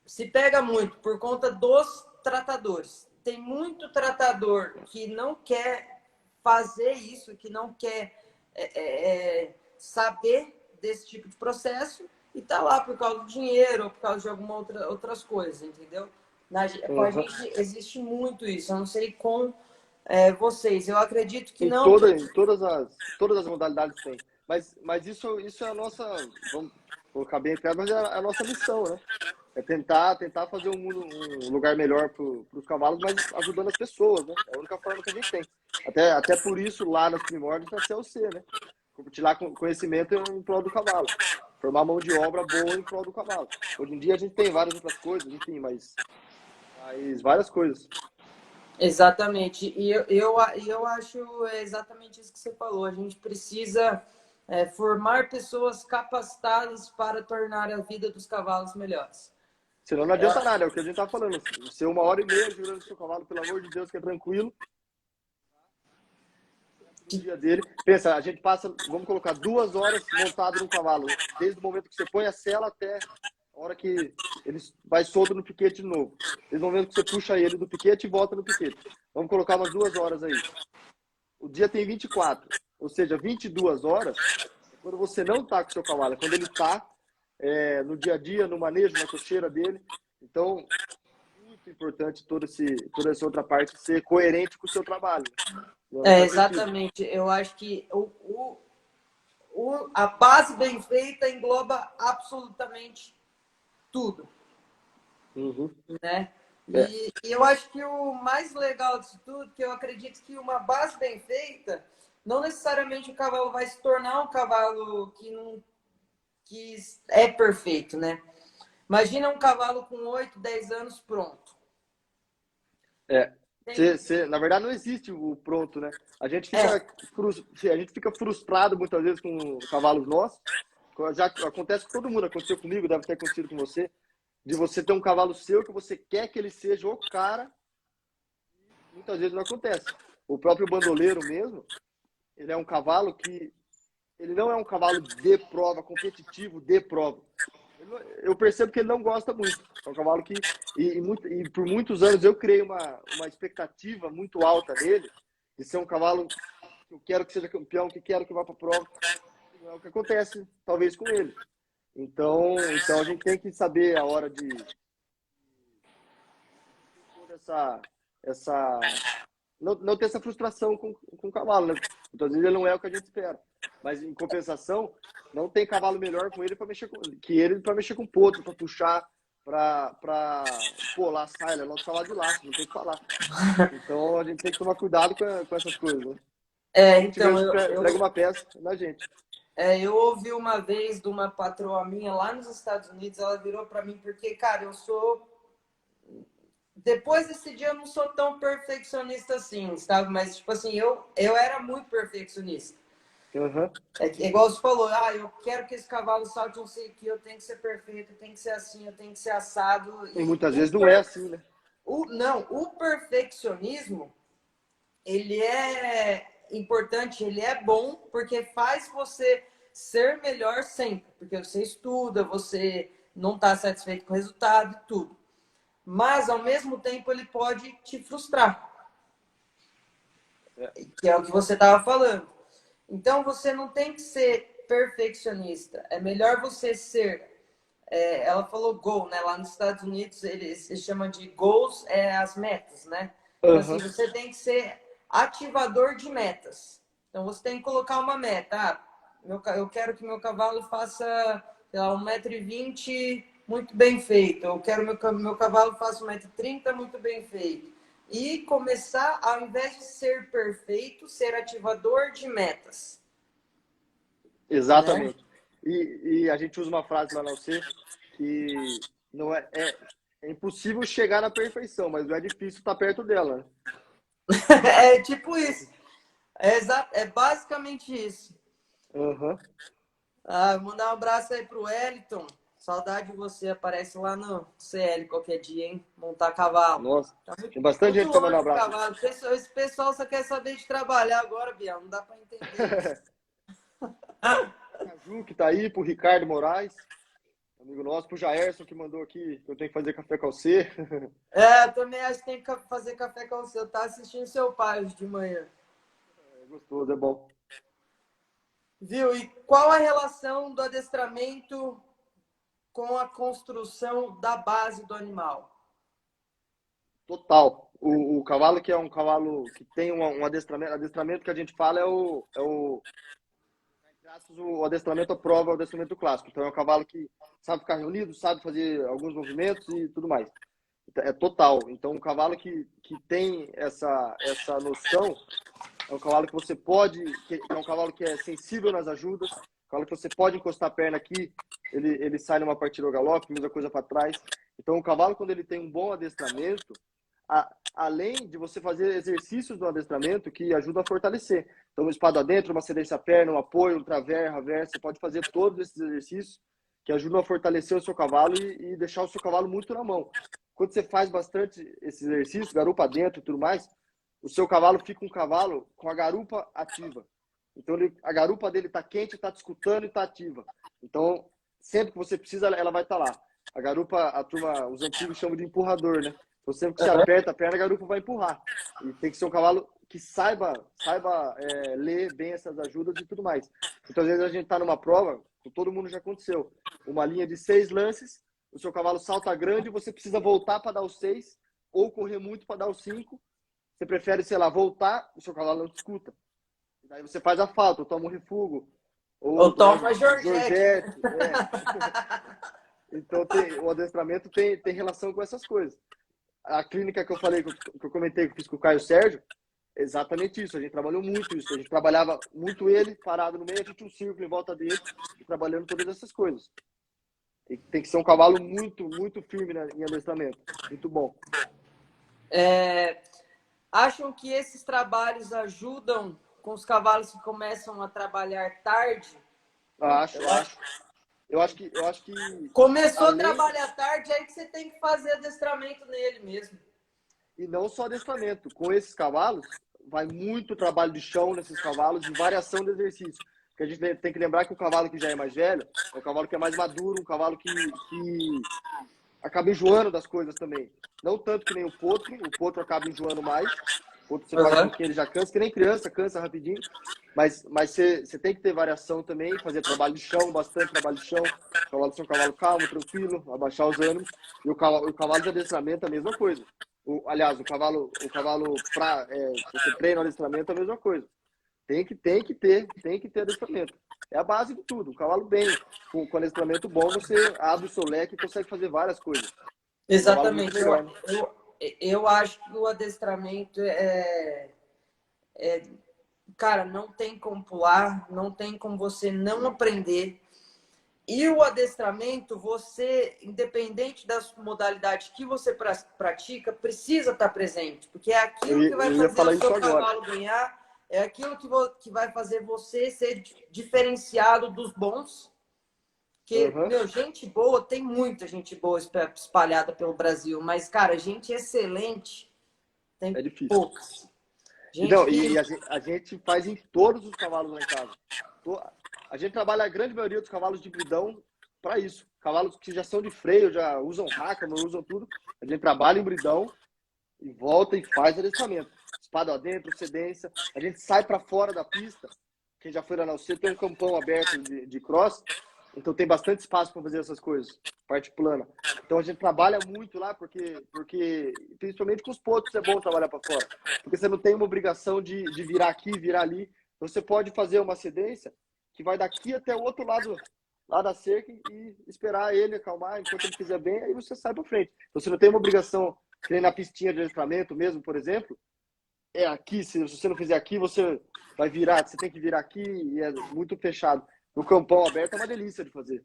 se pega muito por conta dos tratadores. Tem muito tratador que não quer fazer isso, que não quer saber desse tipo de processo e tá lá por causa do dinheiro ou por causa de outras coisas, entendeu? Com a gente existe muito isso. Eu não sei com vocês. Eu acredito que não. Em todas as modalidades tem. Mas isso é a nossa, vamos colocar bem claro, mas é a nossa missão, né? É tentar fazer um lugar melhor para os cavalos, mas ajudando as pessoas, né? É a única forma que a gente tem. Até por isso, lá nos primórdios, da CLC, né? Compartilhar conhecimento em prol do cavalo. Formar mão de obra boa em prol do cavalo. Hoje em dia a gente tem várias outras coisas, enfim, mas várias coisas. Exatamente. Eu acho exatamente isso que você falou. A gente precisa formar pessoas capacitadas para tornar a vida dos cavalos melhores. Senão não adianta nada, é o que a gente tá falando. Ser 1h30 jurando seu cavalo, pelo amor de Deus, que é tranquilo. No dia dele. Pensa, a gente passa, vamos colocar 2 horas montado no cavalo. Desde o momento que você põe a sela até a hora que ele vai solto no piquete de novo. Desde o momento que você puxa ele do piquete e volta no piquete. Vamos colocar umas 2 horas aí. O dia tem 24. Ou seja, 22 horas é quando você não tá com o seu cavalo. É quando ele tá no dia a dia, no manejo, na cocheira dele. Então, muito importante toda essa outra parte ser coerente com o seu trabalho. Exatamente. Eu acho que a base bem feita engloba absolutamente tudo, né? E eu acho que o mais legal disso tudo, que eu acredito que uma base bem feita, não necessariamente o cavalo vai se tornar um cavalo que é perfeito, né? Imagina um cavalo com 8, 10 anos pronto. Na verdade, não existe o pronto, né? A gente fica frustrado muitas vezes com cavalos nossos. Já acontece com todo mundo, aconteceu comigo, deve ter acontecido com você, de você ter um cavalo seu que você quer que ele seja o cara, muitas vezes não acontece. O próprio bandoleiro mesmo, ele é um cavalo que ele não é um cavalo de prova, competitivo de prova. Eu percebo que ele não gosta muito. É um cavalo que, e por muitos anos eu criei uma expectativa muito alta nele, de ser um cavalo que eu quero que seja campeão, que quero que vá para a prova. Não é o que acontece, talvez, com ele. Então a gente tem que saber a hora de não ter essa frustração com o cavalo, né? Muitas vezes ele não é o que a gente espera. Mas em compensação, não tem cavalo melhor com ele para mexer com potro, para puxar, para lá sai, é nosso cavalo de laço, não tem o que falar. Então a gente tem que tomar cuidado com essas coisas, né? Então Entrega uma peça na gente. Eu ouvi uma vez de uma patroa minha lá nos Estados Unidos, ela virou para mim porque, cara, depois desse dia eu não sou tão perfeccionista assim, sabe? Mas, tipo assim, eu era muito perfeccionista. Igual você falou, eu quero que esse cavalo salte, não sei o que, eu tenho que ser perfeito, eu tenho que ser assim, eu tenho que ser assado. E muitas vezes não é assim, né? O perfeccionismo, ele é importante, ele é bom, porque faz você ser melhor sempre. Porque você estuda, você não está satisfeito com o resultado e tudo. Mas, ao mesmo tempo, ele pode te frustrar. Que é o que você estava falando. Então, você não tem que ser perfeccionista. É melhor você ser... ela falou goal, né? Lá nos Estados Unidos, eles chamam de goals, as metas, né? Então, assim, você tem que ser ativador de metas. Então, você tem que colocar uma meta. Eu quero que meu cavalo faça sei lá, 1,20 m muito bem feito. Eu quero meu cavalo faça 1,30 m muito bem feito. E começar, ao invés de ser perfeito, ser ativador de metas. Né? Exatamente. E a gente usa uma frase lá na UC que não é impossível chegar na perfeição, mas não é difícil estar perto dela, né? É tipo isso. É basicamente isso. Uhum. Ah, vou mandar um abraço aí pro Wellington. Saudade de você. Aparece lá no CL qualquer dia, hein? Montar cavalo. Nossa, Tá muito, tem bastante muito gente pra mandar um longe de abraço. cavalo. Esse pessoal só quer saber de trabalhar agora, Biel. Não dá para entender isso. Caju, que tá aí, pro Ricardo Moraes, amigo nosso, pro Jaerson, que mandou aqui que eu tenho que fazer café com você. Eu também acho que tem que fazer café com você. Eu tava assistindo seu pai hoje de manhã. É gostoso, é bom. Viu? E qual a relação do adestramento com a construção da base do animal? Total. O cavalo que é um cavalo que tem um adestramento que a gente fala o adestramento à prova, é o adestramento clássico. Então é um cavalo que sabe ficar reunido, sabe fazer alguns movimentos e tudo mais. É total. Então um cavalo que tem essa noção é um cavalo que você pode, que é um cavalo que é sensível nas ajudas, um cavalo que você pode encostar a perna aqui, ele sai numa partida ao galope, muda coisa para trás. Então o cavalo, quando ele tem um bom adestramento, além de você fazer exercícios do adestramento que ajudam a fortalecer. Então, uma espada dentro, uma cedência à perna, um apoio, um travers, revers, você pode fazer todos esses exercícios que ajudam a fortalecer o seu cavalo e deixar o seu cavalo muito na mão. Quando você faz bastante esses exercícios, garupa dentro e tudo mais, o seu cavalo fica um cavalo com a garupa ativa. Então, a garupa dele está quente, está te escutando e está ativa. Então, sempre que você precisa, ela vai estar lá. A garupa, os antigos chamam de empurrador, né? Então, sempre que você aperta a perna, a garupa vai empurrar. E tem que ser um cavalo que saiba ler bem essas ajudas e tudo mais. Então, às vezes, a gente está numa prova, com todo mundo já aconteceu, uma linha de 6 lances, o seu cavalo salta grande, você precisa voltar para dar os 6, ou correr muito para dar os 5. Você prefere, sei lá, voltar, o seu cavalo não te escuta. E daí você faz a falta, ou toma um refúgio, Ou ou toma Georgette. Georgette. Então, o adestramento tem relação com essas coisas. A clínica que eu falei, que eu comentei que eu fiz com o Caio Sérgio, exatamente isso. A gente trabalhou muito isso. A gente trabalhava muito ele, parado no meio, a gente tinha um círculo em volta dele, trabalhando todas essas coisas. E tem que ser um cavalo muito, muito firme em adestramento. Muito bom. Acham que esses trabalhos ajudam com os cavalos que começam a trabalhar tarde? Acho. Eu acho que Começou a trabalhar tarde, aí que você tem que fazer adestramento nele mesmo. E não só adestramento. Com esses cavalos, vai muito trabalho de chão nesses cavalos, de variação de exercício. Porque a gente tem que lembrar que o cavalo que já é mais velho é um cavalo que é mais maduro, um cavalo que acaba enjoando das coisas também. Não tanto que nem o potro acaba enjoando mais. O potro você faz um pouquinho, ele já cansa, que nem criança, cansa rapidinho. Mas você tem que ter variação também, fazer trabalho de chão, bastante trabalho de chão. O cavalo ser um cavalo calmo, tranquilo, abaixar os ânimos. E o cavalo de adestramento é a mesma coisa. Aliás, o cavalo você treina o adestramento é a mesma coisa. Tem que ter adestramento. É a base de tudo. O cavalo bem, com adestramento bom, você abre o seu leque e consegue fazer várias coisas. Exatamente. Melhor, né? Eu acho que o adestramento cara, não tem como pular, não tem como você não aprender. E o adestramento, você, independente da modalidade que você pratica, precisa estar presente, porque é aquilo que vai Eu ia fazer falar o seu isso agora. cavalo ganhar, é aquilo que vai fazer você ser diferenciado dos bons. Porque, gente boa, tem muita gente boa espalhada pelo Brasil, mas, cara, gente excelente tem É difícil. poucas. Não, e a gente faz em todos os cavalos lá em casa. A gente trabalha a grande maioria dos cavalos de bridão para isso. Cavalos que já são de freio, já usam Hackamore, usam tudo. A gente trabalha em bridão e volta e faz adestramento. Espada dentro, cedência. A gente sai para fora da pista. Quem já foi lá na UC tem um campão aberto de cross. Então tem bastante espaço para fazer essas coisas, parte plana. Então a gente trabalha muito lá porque principalmente com os potros é bom trabalhar para fora, porque você não tem uma obrigação de virar aqui, virar ali. Você pode fazer uma cedência que vai daqui até o outro lado lá da cerca e esperar ele acalmar, enquanto ele fizer bem, aí você sai para frente. Você não tem uma obrigação, que nem na pistinha de adestramento mesmo, por exemplo, é aqui, se você não fizer aqui, você vai virar, você tem que virar aqui e é muito fechado. No campão aberto é uma delícia de fazer.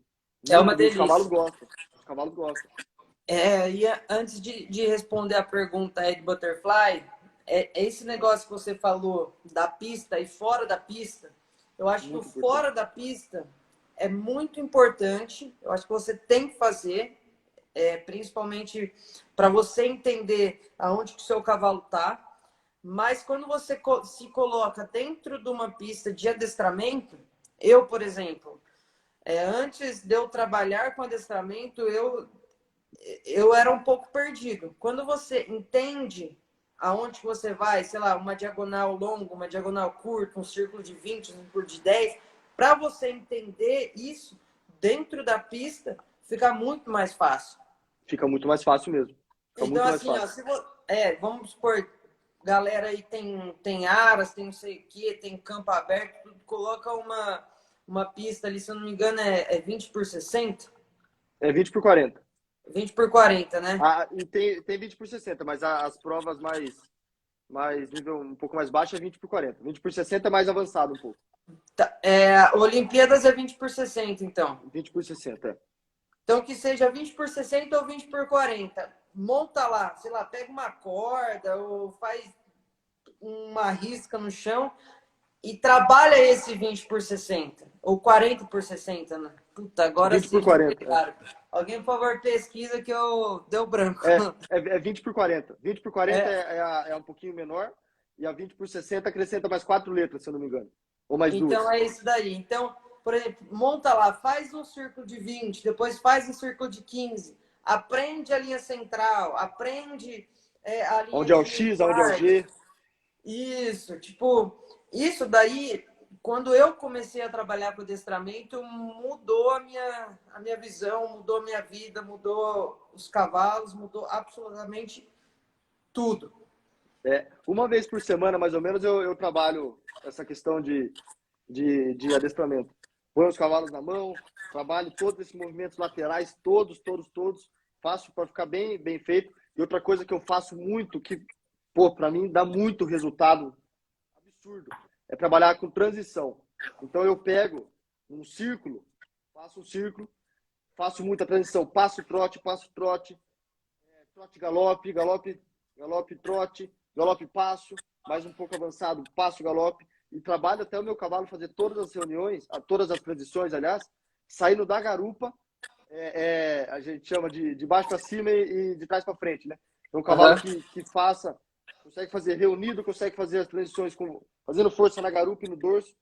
É uma Muito, os cavalos delícia. gostam. Os cavalos gostam. E antes de responder a pergunta aí de Butterfly, esse negócio que você falou da pista e fora da pista, eu acho que o Muito fora importante. da pista é muito importante. Eu acho que você tem que fazer, principalmente para você entender aonde que o seu cavalo está. Mas quando você se coloca dentro de uma pista de adestramento, eu, por exemplo, antes de eu trabalhar com adestramento, eu era um pouco perdido. Quando você entende aonde você vai, sei lá, uma diagonal longa, uma diagonal curta, um círculo de 20, um círculo de 10, para você entender isso dentro da pista, fica muito mais fácil. Fica muito mais fácil mesmo. Fica Então, muito mais assim, ó, fácil. vamos supor, galera aí tem aras, tem não sei o que, tem campo aberto, tudo, coloca uma pista ali, se eu não me engano, é 20 por 60? É 20 por 40. 20 por 40, né? E tem 20 por 60, mas as provas mais nível um pouco mais baixo é 20 por 40. 20 por 60 é mais avançado um pouco. Tá, Olimpíadas é 20 por 60, então. 20 por 60, é. Então, que seja 20 por 60 ou 20 por 40. Monta lá, sei lá, pega uma corda ou faz uma risca no chão e trabalha esse 20 por 60. Ou 40 por 60, né? Puta, agora 20 por sim, 40. claro. Alguém, por favor, pesquisa que eu deu branco. É 20 por 40. 20 por 40 É, é um pouquinho menor. E a 20 por 60 acrescenta mais 4 letras, se eu não me engano. Ou mais então duas. é isso daí. Então, por exemplo, monta lá, faz um círculo de 20, depois faz um círculo de 15, aprende a linha central, aprende a linha Onde é o de X, onde é o guarda. G. Isso, tipo, isso daí, quando eu comecei a trabalhar com adestramento, mudou a minha visão, mudou a minha vida, mudou os cavalos, mudou absolutamente tudo. Uma vez por semana, mais ou menos, eu trabalho essa questão de adestramento. Põe os cavalos na mão, trabalho todos esses movimentos laterais, todos. Faço para ficar bem feito. E outra coisa que eu faço muito, que, pô, para mim dá muito resultado absurdo, é trabalhar com transição. Então eu pego um círculo, faço um círculo, faço muita transição, passo trote, trote galope, galope trote, galope passo, mais um pouco avançado, passo galope, e trabalho até o meu cavalo fazer todas as reuniões, todas as transições, aliás, saindo da garupa, a gente chama de baixo para cima e de trás para frente, né? É um cavalo que consegue fazer reunido, consegue fazer as transições fazendo força na garupa e no dorso,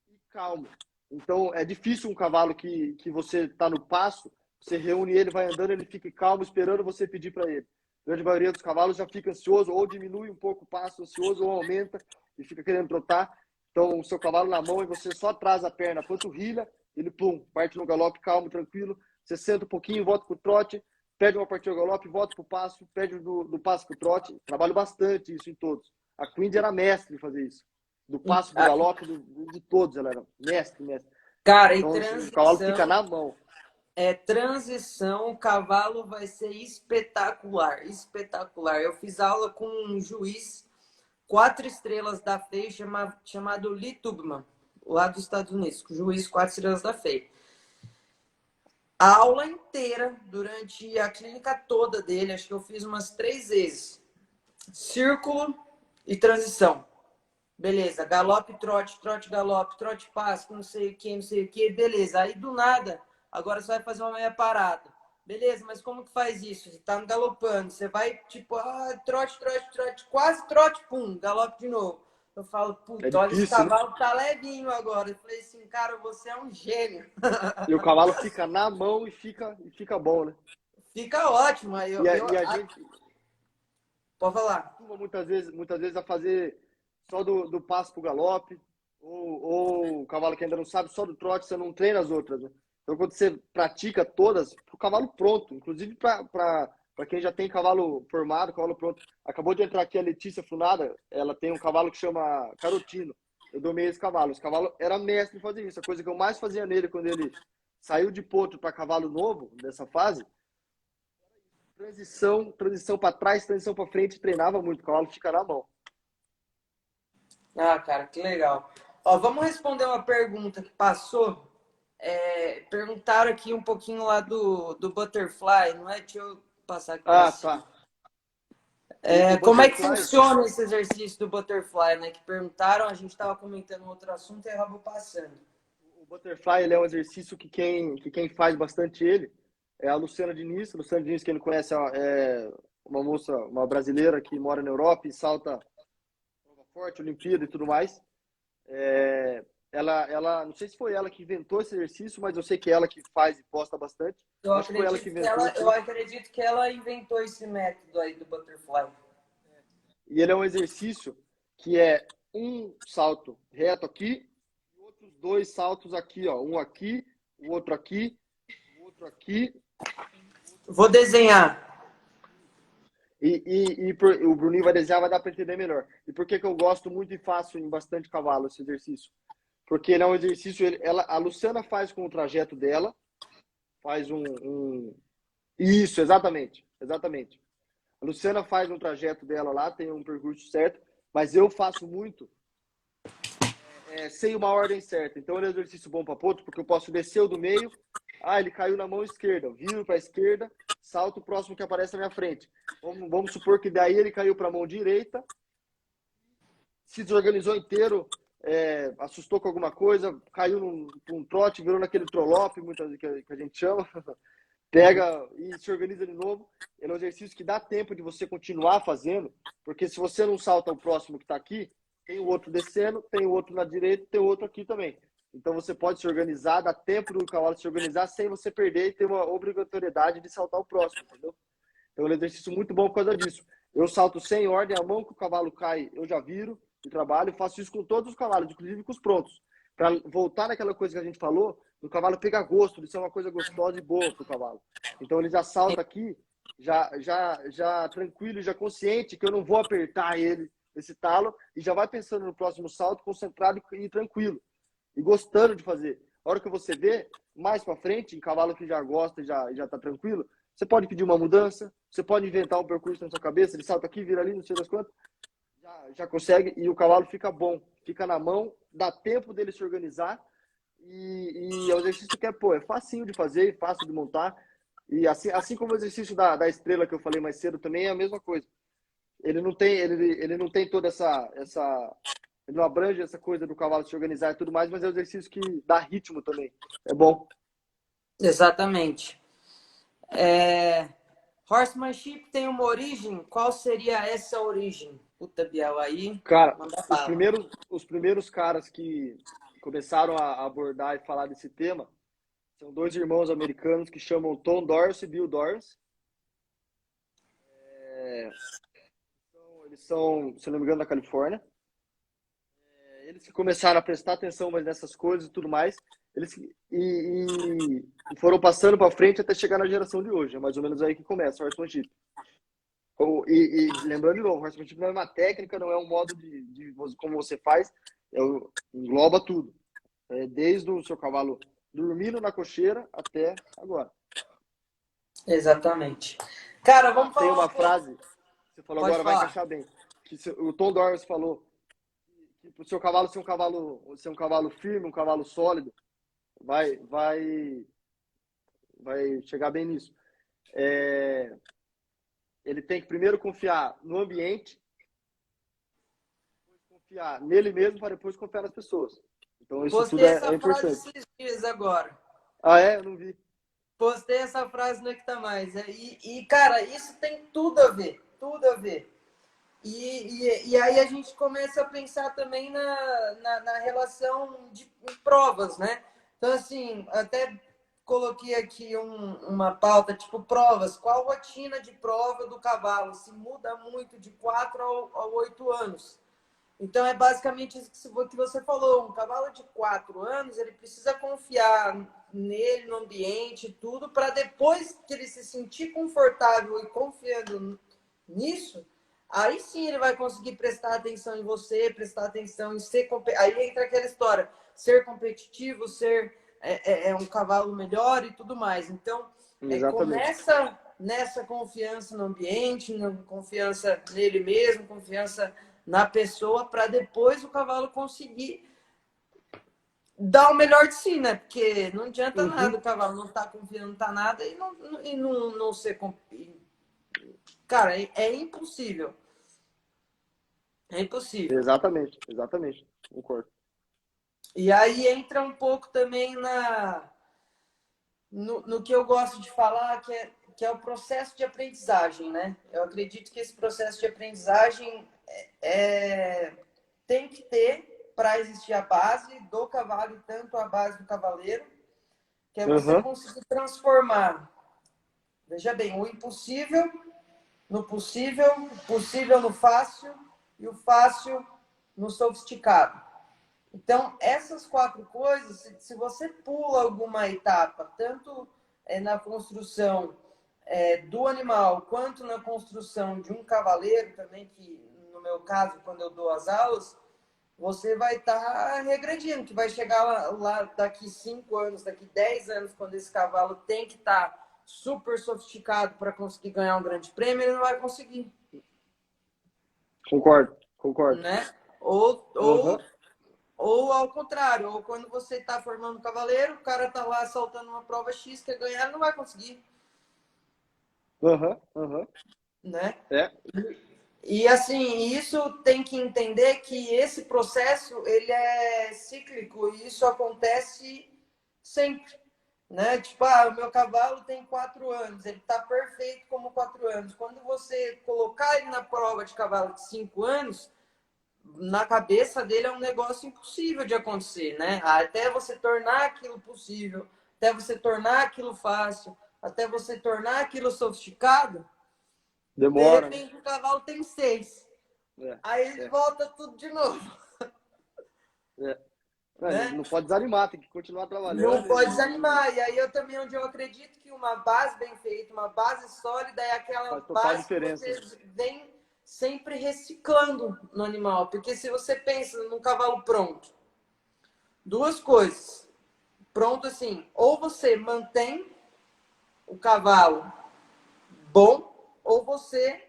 e calmo. Então, é difícil um cavalo que você está no passo, você reúne ele, vai andando, ele fica calmo, esperando você pedir para ele. A grande maioria dos cavalos já fica ansioso, ou diminui um pouco o passo ansioso, ou aumenta e fica querendo trotar. Então, o seu cavalo na mão e você só traz a perna, a panturrilha, ele pum, parte no galope, calmo, tranquilo. Você senta um pouquinho, volta pro trote, pede uma partida ao galope, volta pro passo, pede do passo pro trote. Trabalho bastante isso em todos. A Queen era mestre em fazer isso. Do passo, do galope, de todos ela era mestre. Cara, e Então, o cavalo fica na mão. Transição, o cavalo vai ser espetacular, espetacular. Eu fiz aula com um juiz 4 estrelas da FEI chamado Lee Tubman, lá dos Estados Unidos, juiz 4 estrelas da FEI. A aula inteira, durante a clínica toda dele, acho que eu fiz umas 3 vezes. Círculo e transição. Beleza, galope, trote, galope, trote, passo, não sei o que, beleza. Aí do nada, agora você vai fazer uma meia parada. Beleza, mas como que faz isso? Você tá galopando, você vai tipo, trote, quase trote, pum, galope de novo. Eu falo, puta, olha, esse Difícil, né? cavalo tá levinho agora. Eu falei assim, cara, você é um gênio. E o cavalo fica na mão e fica bom, né? Fica ótimo. Aí E a gente pode falar. muitas vezes a fazer só do passo pro galope, ou o cavalo que ainda não sabe, só do trote, você não treina as outras, né? Então, quando você pratica todas, o cavalo pronto, inclusive para quem já tem cavalo formado, cavalo pronto. Acabou de entrar aqui a Letícia Funada, ela tem um cavalo que chama Carotino. Eu domei esse cavalo. Esse cavalo era mestre em fazer isso. A coisa que eu mais fazia nele quando ele saiu de potro para cavalo novo, nessa fase, transição para trás, transição para frente, treinava muito, o cavalo fica na mão. Ah, cara, que legal. Ó, vamos responder uma pergunta que passou. Perguntaram aqui um pouquinho lá do Butterfly, não é? Deixa eu passar aqui para Ah, cima. tá. O Como é que Butterfly, funciona esse exercício do Butterfly, né? Que perguntaram, a gente estava comentando outro assunto e acabou passando. o Butterfly ele é um exercício que quem faz bastante ele é a Luciana Diniz. Luciana Diniz, quem não conhece, é uma moça, uma brasileira que mora na Europa e salta prova forte, Olimpíada e tudo mais. Não sei se foi ela que inventou esse exercício, mas eu sei que é ela que faz e posta bastante. Eu Acho que foi ela que acredito que inventou, ela, eu assim. acredito que ela inventou esse método aí do Butterfly. E ele é um exercício que é um salto reto aqui e outros dois saltos aqui, ó. Um aqui, o outro aqui, o outro aqui. Vou desenhar. O Bruninho vai desenhar, vai dar para entender melhor. E por que eu gosto muito e faço em bastante cavalo esse exercício? Porque ele é um exercício, a Luciana faz com o trajeto dela, faz Isso, exatamente, exatamente. A Luciana faz um trajeto dela lá, tem um percurso certo, mas eu faço muito sem uma ordem certa. Então ele é um exercício bom para potro, porque eu posso descer o do meio, ele caiu na mão esquerda, eu viro para a esquerda, salto o próximo que aparece na minha frente. Vamos supor que daí ele caiu para a mão direita, se desorganizou inteiro, assustou com alguma coisa, caiu num trote, virou naquele trolope, muitas vezes que a gente chama, pega e se organiza de novo. Ele é um exercício que dá tempo de você continuar fazendo, porque se você não salta o próximo que está aqui, tem o outro descendo, tem o outro na direita, tem o outro aqui também. Então você pode se organizar, dá tempo do cavalo se organizar sem você perder e ter uma obrigatoriedade de saltar o próximo, entendeu? Então é um exercício muito bom por causa disso. Eu salto sem ordem, a mão que o cavalo cai, eu já viro e trabalho. Faço isso com todos os cavalos, inclusive com os prontos. Para voltar naquela coisa que a gente falou, o cavalo pegar gosto, isso é uma coisa gostosa e boa para o cavalo. Então ele já salta aqui, já tranquilo, já consciente que eu não vou apertar ele, esse talo, e já vai pensando no próximo salto, concentrado e tranquilo. E gostando de fazer. A hora que você vê, mais para frente, em cavalo que já gosta e já tá tranquilo, você pode pedir uma mudança, você pode inventar um percurso na sua cabeça, ele salta aqui, vira ali, não sei das quantas, já consegue e o cavalo fica bom, fica na mão, dá tempo dele se organizar e é um exercício que é facinho de fazer, fácil de montar. E assim como o exercício da estrela que eu falei mais cedo também é a mesma coisa. Ele não tem toda ele não abrange essa coisa do cavalo se organizar e tudo mais, mas é um exercício que dá ritmo também. É bom. Exatamente. Horsemanship tem uma origem? Qual seria essa origem? Puta, Biel, aí Cara, manda os bala. primeiros, os primeiros caras que começaram a abordar e falar desse tema são dois irmãos americanos que chamam Tom Dorsey e Bill Dorsey. Eles são, se não me engano, da Califórnia. Eles que começaram a prestar atenção mais nessas coisas e tudo mais, eles e foram passando para frente até chegar na geração de hoje. É mais ou menos aí que começa o horsemanship. E lembrando de novo, o horsemanship não é uma técnica, não é um modo de como você faz, engloba tudo. Desde o seu cavalo dormindo na cocheira até agora. Exatamente. Cara, vamos Tem falar uma um pouco. frase, que você falou Pode agora, vai falar. encaixar bem. Que o Tom Dorsey falou que para o seu cavalo ser um cavalo firme, um cavalo sólido, vai chegar bem nisso. Ele tem que primeiro confiar no ambiente, depois confiar nele mesmo, para depois confiar nas pessoas. Então isso tudo Postei é essa frase importante. esses dias agora. Ah, é? Eu não vi. Postei essa frase no Que Tá Mais. Cara, isso tem tudo a ver. Tudo a ver. E aí a gente começa a pensar também na relação de provas, né? Então, assim, até coloquei aqui uma pauta, tipo, provas. Qual rotina de prova do cavalo? Se muda muito de 4 a 8 anos. Então, é basicamente isso que você falou. Um cavalo de 4 anos, ele precisa confiar nele, no ambiente, tudo, para depois que ele se sentir confortável e confiando nisso, aí sim ele vai conseguir prestar atenção em você, prestar atenção em ser... Aí entra aquela história, ser competitivo, ser é um cavalo melhor e tudo mais. Então, Exatamente. começa nessa confiança no ambiente, confiança nele mesmo, confiança na pessoa, para depois o cavalo conseguir dar o melhor de si, né? Porque não adianta nada Uhum. o cavalo não estar confiando, não tá nada e não ser. Cara, é impossível. É impossível. Exatamente, exatamente. Concordo. E aí entra um pouco também no que eu gosto de falar, que é o processo de aprendizagem, né? Eu acredito que esse processo de aprendizagem tem que ter para existir a base do cavalo e tanto a base do cavaleiro, que é você Uhum. conseguir transformar, veja bem, o impossível no possível, o possível no fácil e o fácil no sofisticado. Então, essas 4 coisas, se você pula alguma etapa, tanto na construção do animal, quanto na construção de um cavaleiro também, que no meu caso, quando eu dou as aulas, você vai estar regredindo, que vai chegar lá daqui 5 anos, daqui 10 anos, quando esse cavalo tem que estar super sofisticado para conseguir ganhar um grande prêmio, ele não vai conseguir, Concordo, concordo. né? Ou, Uhum. ou Ou ao contrário, ou quando você está formando um cavaleiro, o cara está lá saltando uma prova X, quer ganhar, ele não vai conseguir, Uhum. Uhum. né? É, E assim, isso tem que entender que esse processo ele é cíclico e isso acontece sempre, né? Tipo, o meu cavalo tem 4 anos, ele está perfeito como 4 anos. Quando você colocar ele na prova de cavalo de 5 anos, na cabeça dele é um negócio impossível de acontecer, né? Até você tornar aquilo possível, até você tornar aquilo fácil, até você tornar aquilo sofisticado, de demora, né? repente o cavalo tem 6. É, Aí ele é, volta tudo de novo, é. Não, né? não pode desanimar, tem que continuar Não trabalhando pode desanimar. E aí eu também, onde eu acredito que uma base bem feita, uma base sólida, é aquela faz total base que diferença. você vem sempre reciclando no animal. Porque se você pensa num cavalo pronto, 2 coisas. Pronto assim, ou você mantém o cavalo bom, ou você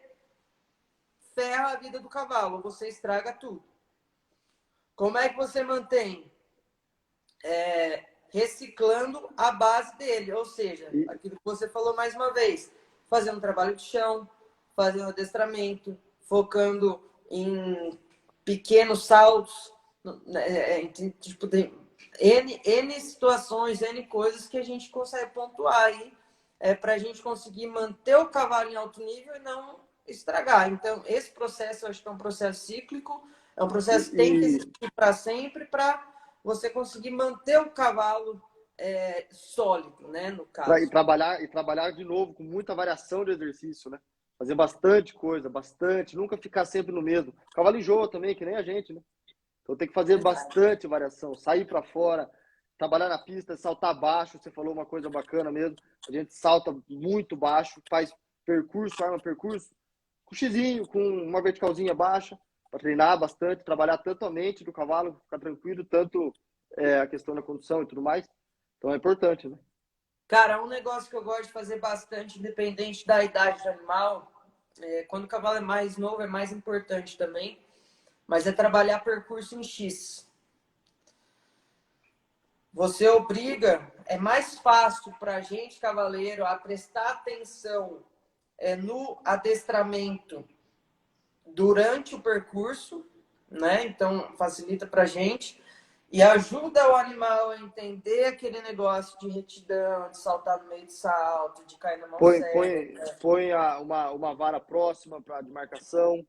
ferra a vida do cavalo, ou você estraga tudo. Como é que você mantém? Reciclando a base dele, ou seja, E, aquilo que você falou mais uma vez, fazendo trabalho de chão, fazendo adestramento, focando em pequenos saltos, tipo, tem N situações, N coisas que a gente consegue pontuar aí para a gente conseguir manter o cavalo em alto nível e não estragar. Então, esse processo eu acho que é um processo cíclico, é um processo que tem que e, existir para sempre para você conseguir manter o cavalo sólido, né, no caso. e trabalhar de novo com muita variação de exercício, né? Fazer bastante coisa, bastante, nunca ficar sempre no mesmo. O cavalo enjoa também, que nem a gente, né? Então tem que fazer bastante variação, sair para fora, trabalhar na pista, saltar baixo. Você falou uma coisa bacana mesmo. A gente salta muito baixo, faz percurso, arma percurso, com xizinho, com uma verticalzinha baixa, para treinar bastante, trabalhar tanto a mente do cavalo, ficar tranquilo, tanto a questão da condução e tudo mais. Então é importante, né? Cara, um negócio que eu gosto de fazer bastante, independente da idade do animal, quando o cavalo é mais novo, é mais importante também, mas é trabalhar percurso em X. Você obriga, é mais fácil para a gente, cavaleiro, a prestar atenção no adestramento durante o percurso, né? Então, facilita para a gente e ajuda o animal a entender aquele negócio de retidão, de saltar no meio de salto, de cair na mão certa. Põe uma vara próxima para de marcação,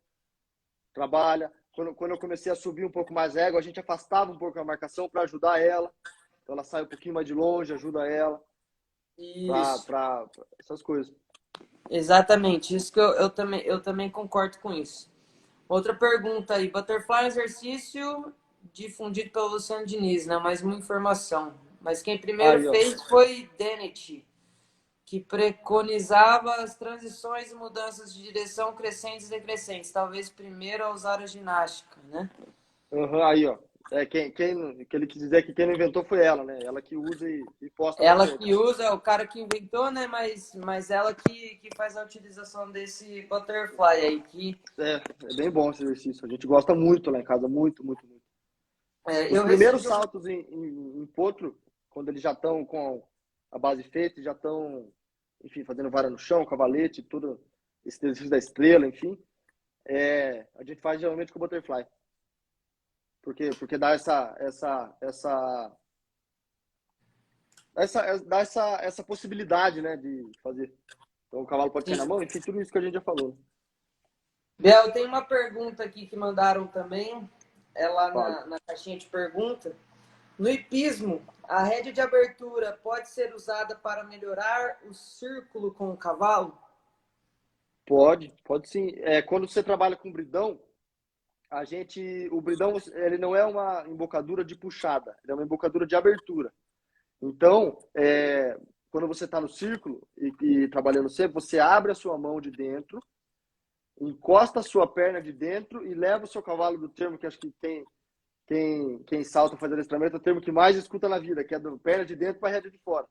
trabalha. Quando eu comecei a subir um pouco mais a égua, a gente afastava um pouco a marcação para ajudar ela. Então ela sai um pouquinho mais de longe, ajuda ela Isso, para essas coisas. exatamente. Isso que eu também concordo com isso. Outra pergunta aí. Butterfly é um exercício difundido pelo Luciano Diniz, né? Mais uma informação. Mas quem primeiro Aí, ó. fez foi Dennett, que preconizava as transições e mudanças de direção crescentes e decrescentes. Talvez primeiro a usar a ginástica, né? Uhum, aí, ó. Que ele quis dizer que quem não inventou foi ela, né? Ela que usa e posta Ela bastante. que usa, é o cara que inventou, né? Mas ela que faz a utilização desse butterfly aí. É bem bom esse exercício. A gente gosta muito lá em casa, muito, muito, muito. Os Eu primeiros recebi. saltos em potro, quando eles já estão com a base feita, já estão, enfim, fazendo vara no chão, cavalete, tudo, esse exercício da estrela, enfim, a gente faz geralmente com o butterfly. Porque dá essa possibilidade, né, de fazer. Então o cavalo pode cair na Sim. mão, enfim, tudo isso que a gente já falou. Bel, tem uma pergunta aqui que mandaram também, é lá Fala. na caixinha de pergunta. No hipismo, a rédea de abertura pode ser usada para melhorar o círculo com o cavalo? Pode sim. Quando você trabalha com bridão, o bridão, ele não é uma embocadura de puxada, ele é uma embocadura de abertura. Então, quando você está no círculo e trabalhando sempre, você abre a sua mão de dentro, encosta a sua perna de dentro e leva o seu cavalo do termo que acho que quem salta faz adestramento é o termo que mais escuta na vida, que é do perna de dentro para a rédea de fora.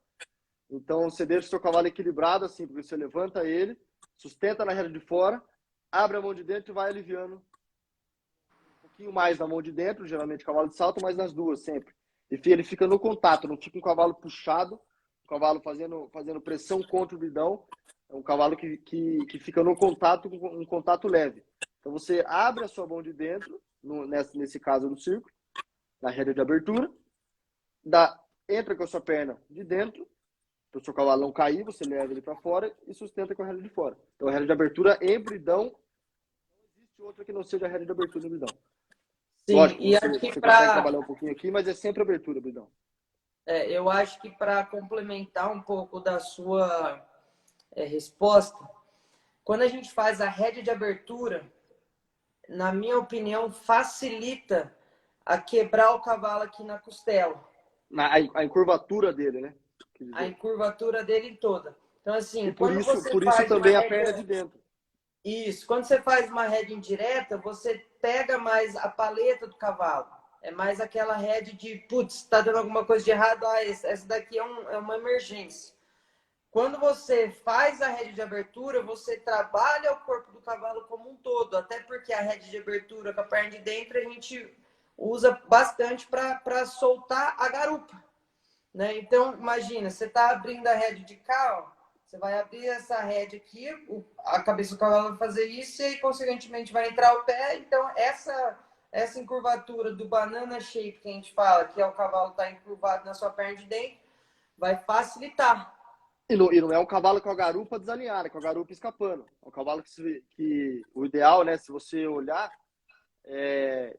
Então, você deixa o seu cavalo equilibrado assim, porque você levanta ele, sustenta na rédea de fora, abre a mão de dentro e vai aliviando um pouquinho mais na mão de dentro, geralmente cavalo de salto, mas nas duas sempre. E ele fica no contato, não fica um cavalo puxado, um cavalo fazendo pressão contra o bidão. É um cavalo que fica no contato, um contato leve. Então você abre a sua mão de dentro, nesse caso do círculo, na rédea de abertura, entra com a sua perna de dentro, para o seu cavalo não cair, você leva ele para fora e sustenta com a rédea de fora. Então a rédea de abertura em bridão, não existe outra que não seja a rédea de abertura em bridão. Sim, Lógico, e acho que você consegue trabalhar um pouquinho aqui, mas é sempre abertura, bridão. eu acho que para complementar um pouco da sua resposta, quando a gente faz a rédea de abertura, na minha opinião, facilita a quebrar o cavalo aqui na costela. A encurvatura dele, né? A encurvatura dele toda. Então, assim, E por quando isso, você por isso faz uma também a perna rédea. de dentro. Isso, quando você faz uma rédea indireta, você pega mais a paleta do cavalo. É mais aquela rédea de, putz, está dando alguma coisa de errado, essa daqui é uma emergência. Quando você faz a rédea de abertura, você trabalha o corpo do cavalo como um todo, até porque a rédea de abertura com a perna de dentro a gente usa bastante para soltar a garupa, né? Então, imagina, você está abrindo a rédea de cá, ó, você vai abrir essa rédea aqui, a cabeça do cavalo vai fazer isso e, consequentemente, vai entrar o pé. Então, essa encurvatura do banana shape que a gente fala, que é o cavalo estar encurvado na sua perna de dentro, vai facilitar. E não é um cavalo com a garupa desalinhada, com a garupa escapando. É um cavalo que o ideal, né, se você olhar,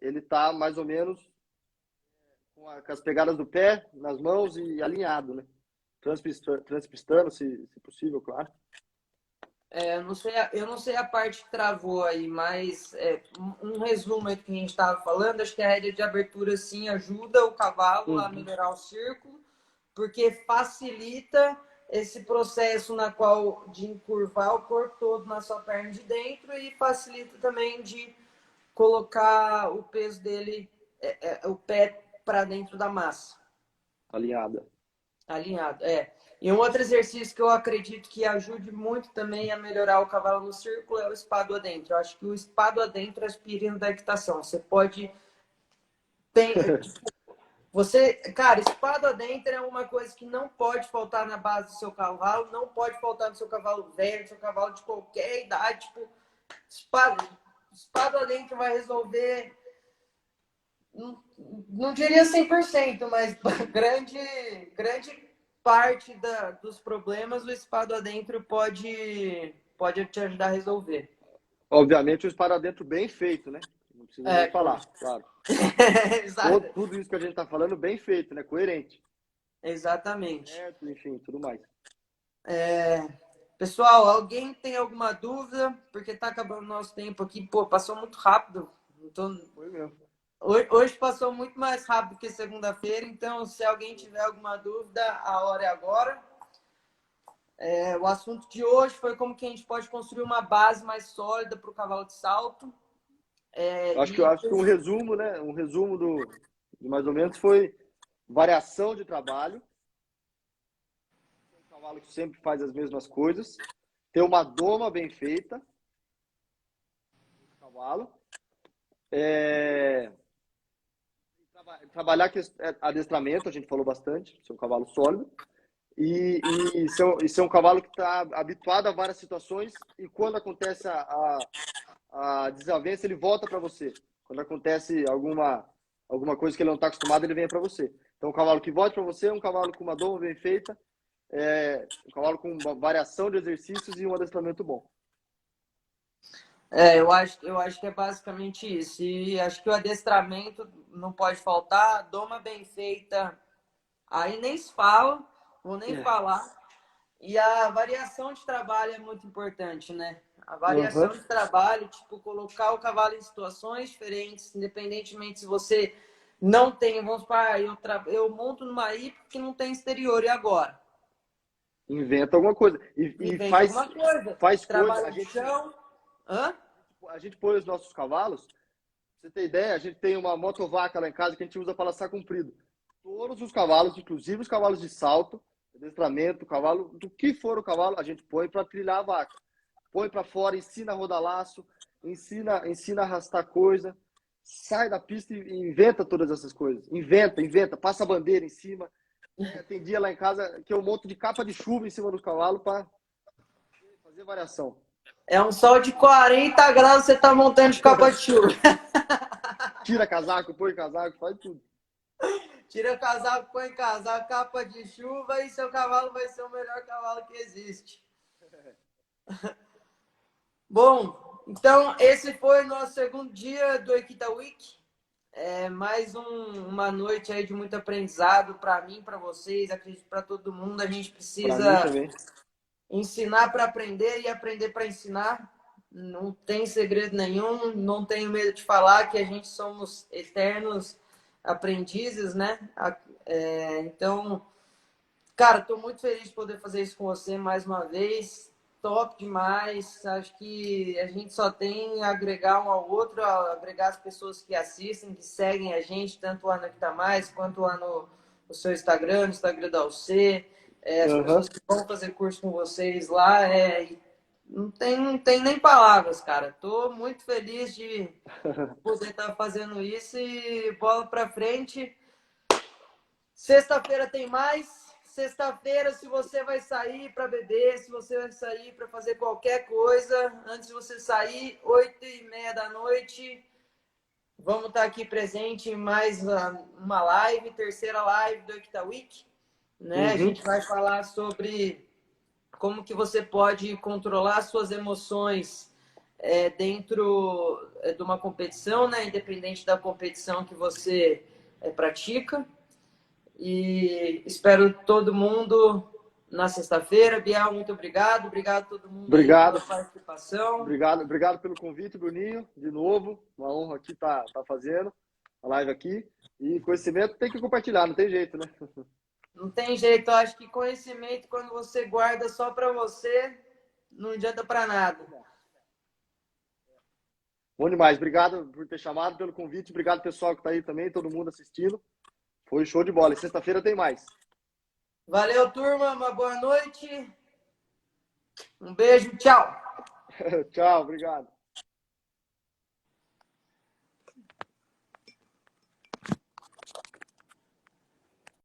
ele tá mais ou menos com as pegadas do pé nas mãos e alinhado, né? Transpistando, se possível, claro. Eu não sei a parte que travou aí, mas um resumo aí do que a gente estava falando, acho que a rédea de abertura sim ajuda o cavalo a melhorar o círculo, porque facilita esse processo na qual de encurvar o corpo todo na sua perna de dentro e facilita também de colocar o peso dele, o pé para dentro da massa. Alinhada. Alinhado, E um outro exercício que eu acredito que ajude muito também a melhorar o cavalo no círculo é o espado adentro. Eu acho que o espado adentro é aspirina da equitação. Você pode... Cara, espado adentro é uma coisa que não pode faltar na base do seu cavalo, não pode faltar no seu cavalo velho, no seu cavalo de qualquer idade. Tipo, espado adentro vai resolver, não diria 100%, mas grande parte dos problemas o espado adentro pode te ajudar a resolver. Obviamente, o esparo dentro bem feito, né? Não precisa nem falar, claro. Exato. Tudo isso que a gente está falando, bem feito, né? Coerente. Exatamente. Certo, enfim, tudo mais. Pessoal, alguém tem alguma dúvida? Porque está acabando o nosso tempo aqui. Pô, passou muito rápido. Então, Foi mesmo. Hoje passou muito mais rápido que segunda-feira. Então, se alguém tiver alguma dúvida, a hora é agora. O assunto de hoje foi como que a gente pode construir uma base mais sólida para o cavalo de salto. Acho que um resumo, né? Um resumo E mais ou menos foi variação de trabalho, um cavalo que sempre faz as mesmas coisas, ter uma doma bem feita, cavalo, trabalhar adestramento, a gente falou bastante, ser um cavalo sólido, e ser um cavalo que está habituado a várias situações, e quando acontece a desavença, ele volta para você. Quando acontece alguma coisa que ele não está acostumado, ele vem para você. Então, um cavalo que volta para você é um cavalo com uma doma bem feita, um cavalo com uma variação de exercícios e um adestramento bom. Eu acho que é basicamente isso. E acho que o adestramento não pode faltar, doma bem feita, aí nem se fala, vou nem falar. E a variação de trabalho é muito importante, né? A variação de trabalho, tipo, colocar o cavalo em situações diferentes, independentemente se você não tem, vamos supor, eu monto numa hípica que não tem exterior, e agora? Inventa alguma coisa. Inventa alguma coisa. Faz Trabalha coisa. no chão. Hã? A gente põe os nossos cavalos. Pra você ter ideia, a gente tem uma motovaca lá em casa que a gente usa para laçar comprido. Todos os cavalos, inclusive os cavalos de salto, adestramento, cavalo, do que for o cavalo, a gente põe para trilhar a vaca. Põe para fora, ensina a rodar laço, ensina a arrastar coisa, sai da pista e inventa todas essas coisas. Inventa, passa a bandeira em cima. Tem dia lá em casa que eu monto de capa de chuva em cima do cavalo para fazer variação. É um sol de 40 graus, você tá montando de capa de chuva. Tira casaco, põe casaco, faz tudo. Tira casaco, põe casaco, capa de chuva e seu cavalo vai ser o melhor cavalo que existe. Bom, então esse foi o nosso segundo dia do Equita Week. Mais uma noite aí de muito aprendizado para mim, para vocês, acredito para todo mundo. A gente precisa ensinar para aprender e aprender para ensinar. Não tem segredo nenhum, não tenho medo de falar que a gente somos eternos aprendizes, né? Então, cara, estou muito feliz de poder fazer isso com você mais uma vez. Top demais. Acho que a gente só tem a agregar um ao outro, a agregar as pessoas que assistem, que seguem a gente, tanto lá no Equita Mais, quanto lá no seu Instagram, no Instagram da UC. As pessoas que vão fazer curso com vocês lá, não tem nem palavras, cara. Tô muito feliz de poder estar fazendo isso e bola pra frente. Sexta-feira tem mais. Sexta-feira, se você vai sair para beber, se você vai sair para fazer qualquer coisa, antes de você sair, 8h30 da noite, vamos estar aqui presente em mais uma live, terceira live do Equita Week. Né? A gente vai falar sobre como que você pode controlar suas emoções dentro de uma competição, né? Independente da competição que você pratica. E espero todo mundo na sexta-feira. Biel, muito obrigado. Obrigado a todo mundo pela participação. Obrigado pelo convite, Bruninho. De novo, uma honra aqui estar fazendo a live aqui. E conhecimento tem que compartilhar, não tem jeito, né? Não tem jeito. Eu acho que conhecimento, quando você guarda só para você, não adianta para nada. Bom demais. Obrigado por ter chamado, pelo convite. Obrigado, pessoal que está aí também, todo mundo assistindo. Foi show de bola. E sexta-feira tem mais. Valeu, turma. Uma boa noite. Um beijo. Tchau. Tchau. Obrigado.